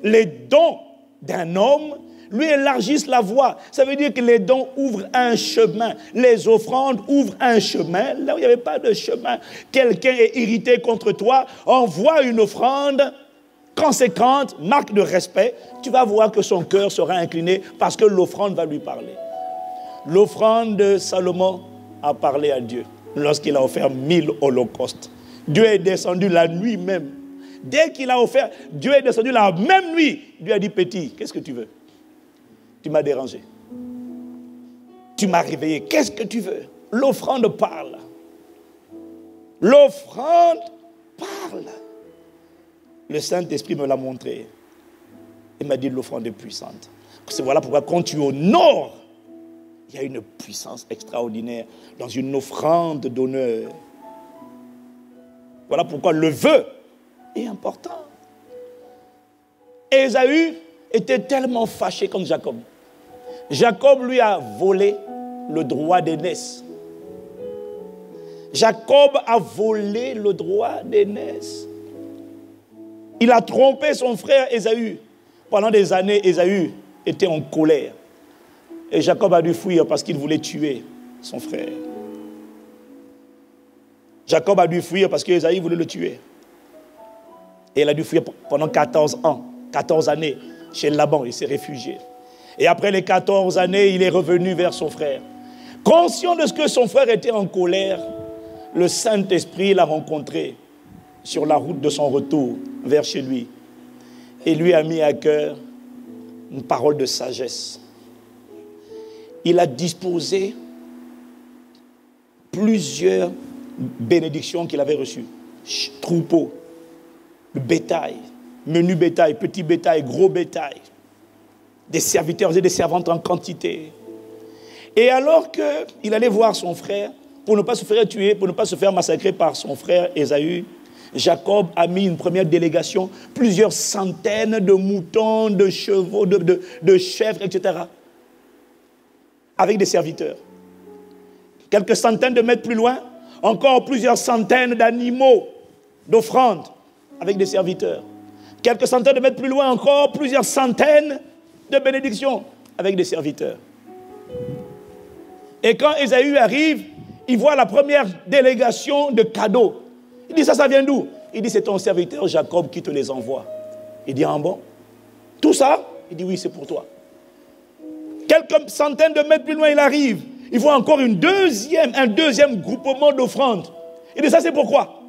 Les dons d'un homme lui élargissent la voie. Ça veut dire que les dons ouvrent un chemin. Les offrandes ouvrent un chemin. Là où il n'y avait pas de chemin, quelqu'un est irrité contre toi, envoie une offrande conséquente, marque de respect. Tu vas voir que son cœur sera incliné parce que l'offrande va lui parler. L'offrande de Salomon a parlé à Dieu lorsqu'il a offert 1000 holocaustes. Dieu est descendu la nuit même. Dès qu'il a offert, Dieu est descendu la même nuit. Dieu a dit, petit, qu'est-ce que tu veux? Tu m'as dérangé. Tu m'as réveillé. Qu'est-ce que tu veux? L'offrande parle. L'offrande parle. Le Saint-Esprit me l'a montré. Il m'a dit l'offrande est puissante. C'est voilà pourquoi quand tu honores, il y a une puissance extraordinaire dans une offrande d'honneur. Voilà pourquoi le vœu est important. Ésaü était tellement fâché contre Jacob. Jacob lui a volé le droit d'aînesse. Jacob a volé le droit d'aînesse. Il a trompé son frère Ésaü. Pendant des années, Ésaü était en colère. Et Jacob a dû fuir parce qu'il voulait tuer son frère. Jacob a dû fuir parce qu'Ésaü voulait le tuer. Et il a dû fuir pendant 14 ans, 14 années chez Laban. Il s'est réfugié. Et après les 14 années, il est revenu vers son frère. Conscient de ce que son frère était en colère, le Saint-Esprit l'a rencontré sur la route de son retour vers chez lui. Et lui a mis à cœur une parole de sagesse. Il a disposé plusieurs bénédictions qu'il avait reçues. Troupeaux, bétail, menu bétail, petit bétail, gros bétail. Des serviteurs et des servantes en quantité. Et alors qu'il allait voir son frère, pour ne pas se faire tuer, pour ne pas se faire massacrer par son frère Ésaü, Jacob a mis une première délégation, plusieurs centaines de moutons, de chevaux, de chèvres, etc. Avec des serviteurs. Quelques centaines de mètres plus loin, encore plusieurs centaines d'animaux d'offrandes avec des serviteurs. Quelques centaines de mètres plus loin, encore plusieurs centaines de bénédictions avec des serviteurs. Et quand Ésaü arrive, il voit la première délégation de cadeaux. Il dit, ça vient d'où? Il dit, c'est ton serviteur Jacob qui te les envoie. Il dit, ah bon? Tout ça? Il dit, oui, c'est pour toi. Quelques centaines de mètres plus loin, il arrive. Il voit encore un deuxième groupement d'offrandes. Il dit, ça c'est pourquoi?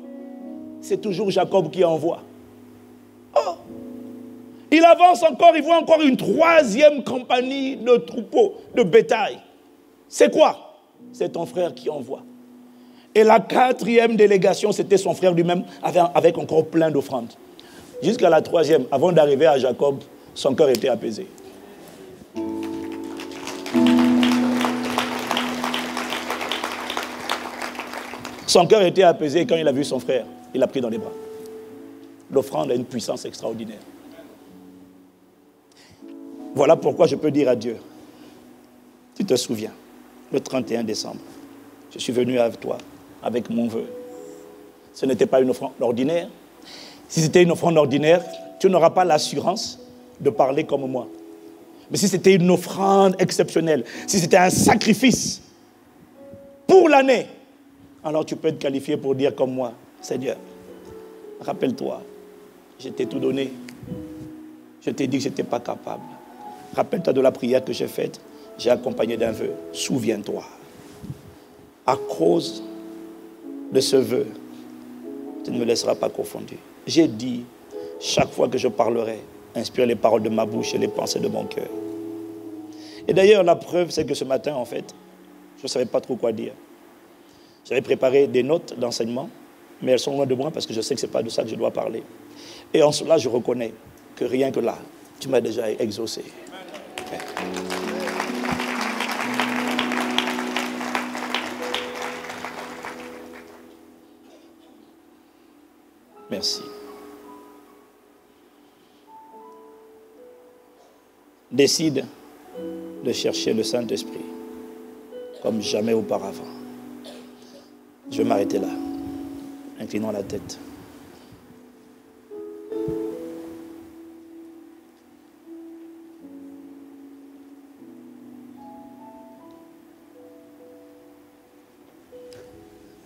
C'est toujours Jacob qui envoie. Oh! Il avance encore, il voit encore une troisième compagnie de troupeaux, de bétail. C'est quoi? C'est ton frère qui envoie. Et la quatrième délégation, c'était son frère lui-même, avec encore plein d'offrandes. Jusqu'à la troisième, avant d'arriver à Jacob, son cœur était apaisé. Son cœur était apaisé quand il a vu son frère. Il l'a pris dans les bras. l'offrande a une puissance extraordinaire. Voilà pourquoi je peux dire à Dieu, tu te souviens, le 31 décembre, je suis venu avec toi, avec mon vœu. Ce n'était pas une offrande ordinaire. Si c'était une offrande ordinaire, tu n'auras pas l'assurance de parler comme moi. Mais si c'était une offrande exceptionnelle, si c'était un sacrifice pour l'année, alors tu peux être qualifié pour dire comme moi, Seigneur, rappelle-toi, je t'ai tout donné. Je t'ai dit que je n'étais pas capable. Rappelle-toi de la prière que j'ai faite. J'ai accompagné d'un vœu. Souviens-toi. À cause de ce vœu, tu ne me laisseras pas confondu. J'ai dit, chaque fois que je parlerai, inspire les paroles de ma bouche et les pensées de mon cœur. Et d'ailleurs, la preuve, c'est que ce matin, en fait, je ne savais pas trop quoi dire. J'avais préparé des notes d'enseignement, mais elles sont loin de moi parce que je sais que ce n'est pas de ça que je dois parler. Et en cela, je reconnais que rien que là, tu m'as déjà exaucé. Merci. Décide de chercher le Saint-Esprit comme jamais auparavant. Je vais m'arrêter là, inclinant la tête.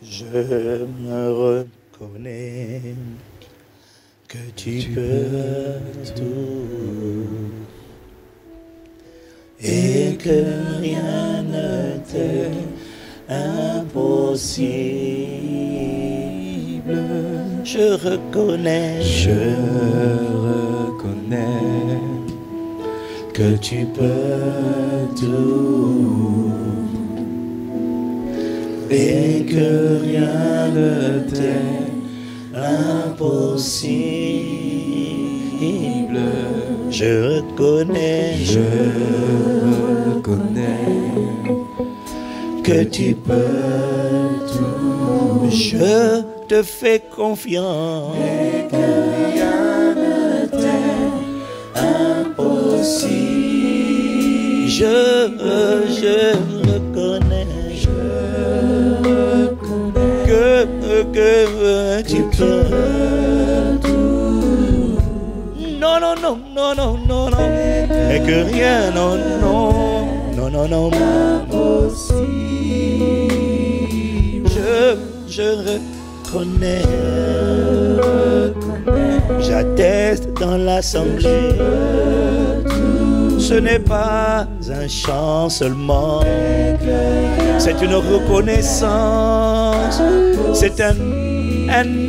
Je me reconnais que tu peux tout et que rien ne t'est impossible. Je reconnais que tu peux tout et que rien ne t'est impossible. Je reconnais que tu peux tout. Je te fais confiance et que rien ne t'est impossible. Je reconnais que tu peux tout. Non, non, non, non, non, non, non. Et que rien, non, non, non, non, non, impossible. Je reconnais. J'atteste dans l'assemblée. Ce n'est pas un chant seulement. C'est une reconnaissance. C'est un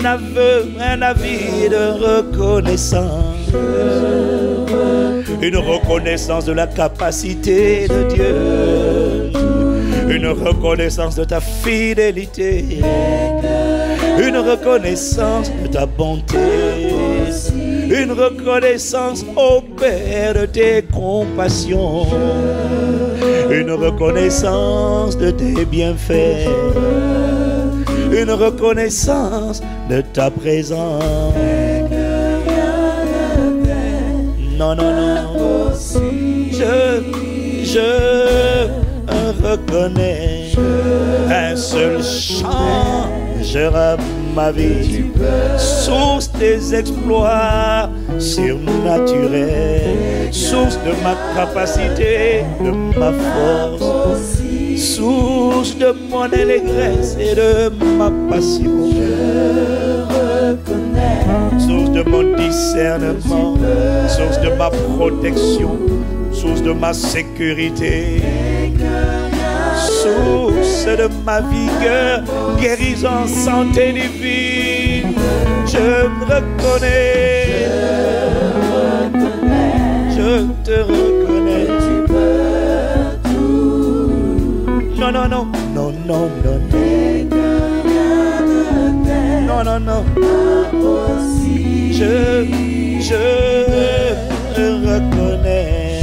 aveu, un avis de reconnaissance. Une reconnaissance de la capacité de Dieu. Une reconnaissance de ta fidélité. Une reconnaissance de ta bonté. Une reconnaissance au Père de tes compassions. Une reconnaissance de tes bienfaits. Une reconnaissance de ta présence. Non, non, non. Je reconnais. Un seul changera ma vie. Source des exploits surnaturels. Source de ma capacité, de ma force. Source de mon allégresse et de ma passion. Source de mon discernement. Source de ma protection. Source de ma sécurité. Source de ma vigueur, guérison, santé divine. Je me reconnais. Je te reconnais. Non, non, non, non, non, non, non, non, non, je reconnais.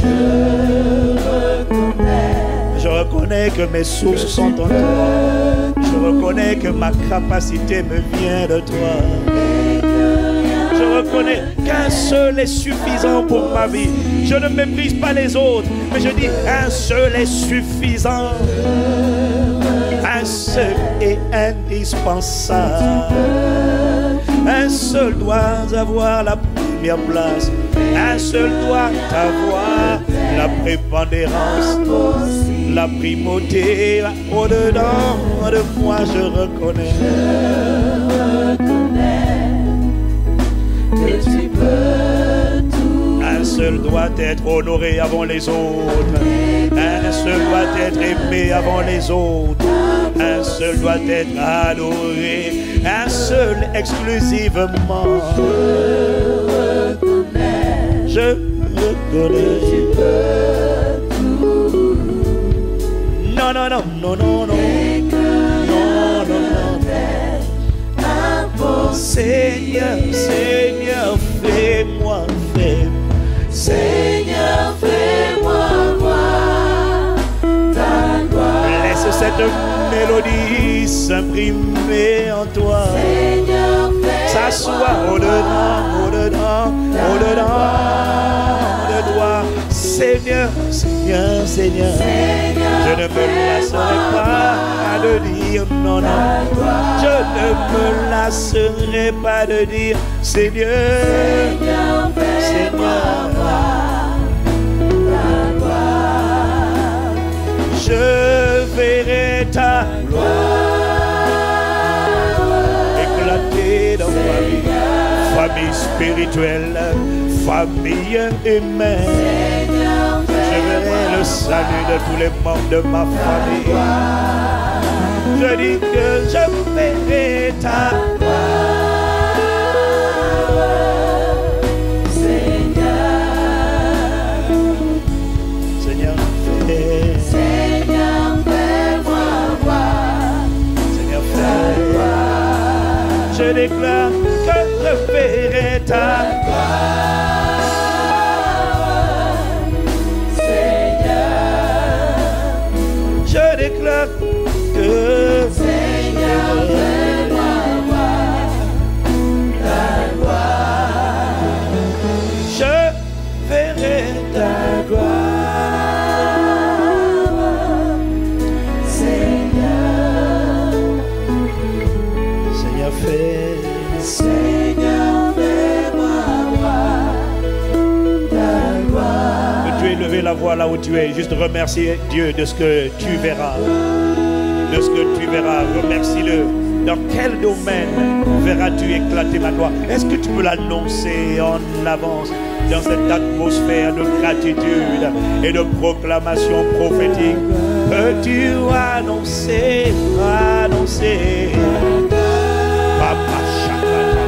Je reconnais que mes sources sont en toi. Je reconnais que ma capacité me vient de toi. Je reconnais qu'un seul est suffisant pour ma vie. Je ne méprise pas les autres, mais je dis un seul est suffisant. Un seul est indispensable. Un seul doit avoir la première place. Un seul doit avoir la prépondérance, la primauté. Au-dedans de moi, je reconnais que tu peux tout. Un seul doit être honoré avant les autres. Un seul doit être aimé avant les autres. Un seul doit être adoré. Un seul exclusivement. Je reconnais. Non, non, non, non, non, non. Non, non, non. Seigneur, Seigneur, fais-moi, fais-moi. Seigneur, fais-moi voir ta gloire. Laisse cette mélodie s'imprimer en toi. Seigneur, s'assoit au-dedans, au-dedans, au-dedans de toi. Seigneur, Seigneur, Seigneur, je ne me lasserai pas de dire non, non. Je ne me lasserai pas de dire Seigneur, Seigneur, je verrai ta gloire éclater dans ma vie. Famille spirituelle, famille humaine. Je verrai le salut de tous les membres de ma famille. Je dis que je verrai ta gloire. Seigneur, fais-moi voir. Seigneur, fais-moi. Je déclare que je verrai ta gloire. Seigneur, je déclare que Seigneur, fais-moi voir ta gloire. Je verrai ta gloire. Seigneur, Seigneur, fais-moi voir ta gloire. Peux-tu élever la voix là où tu es, juste remercier Dieu de ce que tu verras. De ce que tu verras, remercie-le. Dans quel domaine verras-tu éclater ma gloire? Est-ce que tu peux l'annoncer en avance dans cette atmosphère de gratitude et de proclamation prophétique? Peux-tu annoncer, annoncer? Papa Shakata.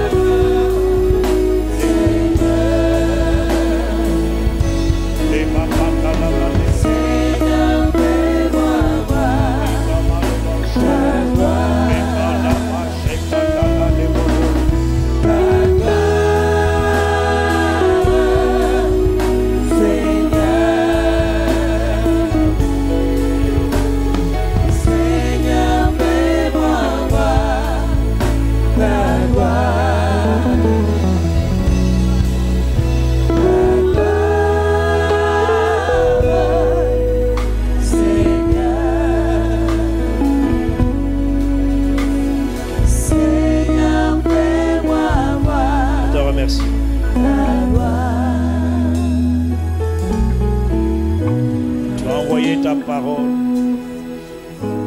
Parole,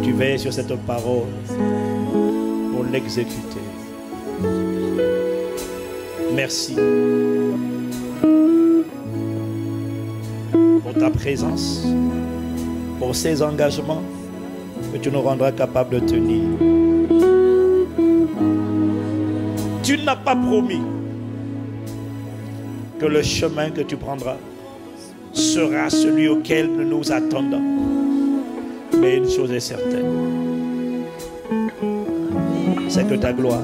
tu veilles sur cette parole pour l'exécuter. Merci pour ta présence, pour ces engagements que tu nous rendras capables de tenir. Tu n'as pas promis que le chemin que tu prendras sera celui auquel nous nous attendons. Mais une chose est certaine, c'est que ta gloire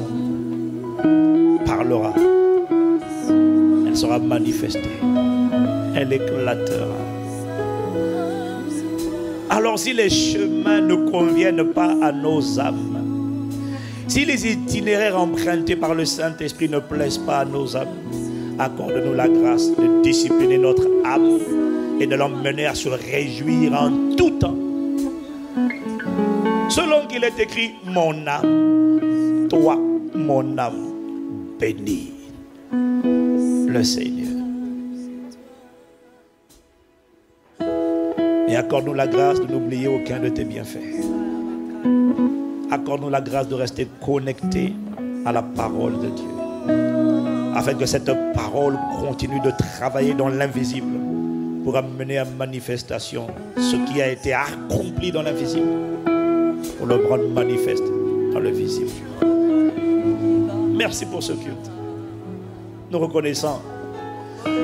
parlera, elle sera manifestée, elle éclatera. Alors si les chemins ne conviennent pas à nos âmes, Si les itinéraires empruntés par le Saint-Esprit ne plaisent pas à nos âmes, accorde-nous la grâce de discipliner notre âme et de l'emmener à se réjouir en tout temps. Selon qu'il est écrit, mon âme, toi, mon âme, bénis le Seigneur. Et accorde-nous la grâce de n'oublier aucun de tes bienfaits. Accorde-nous la grâce de rester connectés à la parole de Dieu, afin que cette parole continue de travailler dans l'invisible pour amener à manifestation ce qui a été accompli dans l'invisible, pour le rendre manifeste dans le visible. Merci pour ce culte. Nous reconnaissons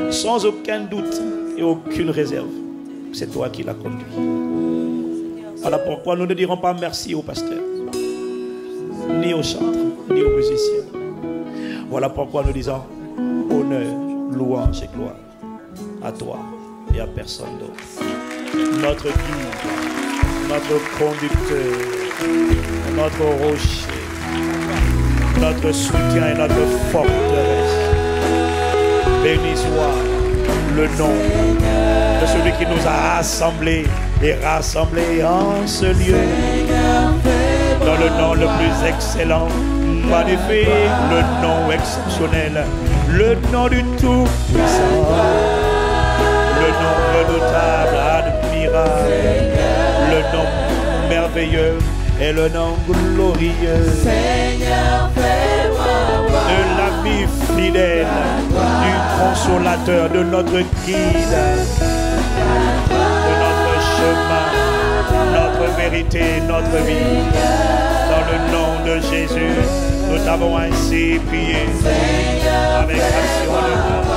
sans aucun doute et aucune réserve, c'est toi qui l'as conduit. Voilà pourquoi nous ne dirons pas merci au pasteur, ni aux chantres, ni aux musiciens. Voilà pourquoi nous disons honneur, louange et gloire à toi et à personne d'autre. Notre guide, notre conducteur, notre rocher, notre soutien et notre forteresse. Béni soit le nom de celui qui nous a rassemblés et rassemblés en ce lieu. Dans le nom le plus excellent, magnifique, le nom exceptionnel, le nom du Tout-Puissant, le nom redoutable, admirable, le nom merveilleux et le nom glorieux. Seigneur, de l'ami fidèle, du consolateur, de notre guide, de notre chemin, notre vérité, notre vie. Dans le nom de Jésus, nous t'avons ainsi prié avec action de grâce.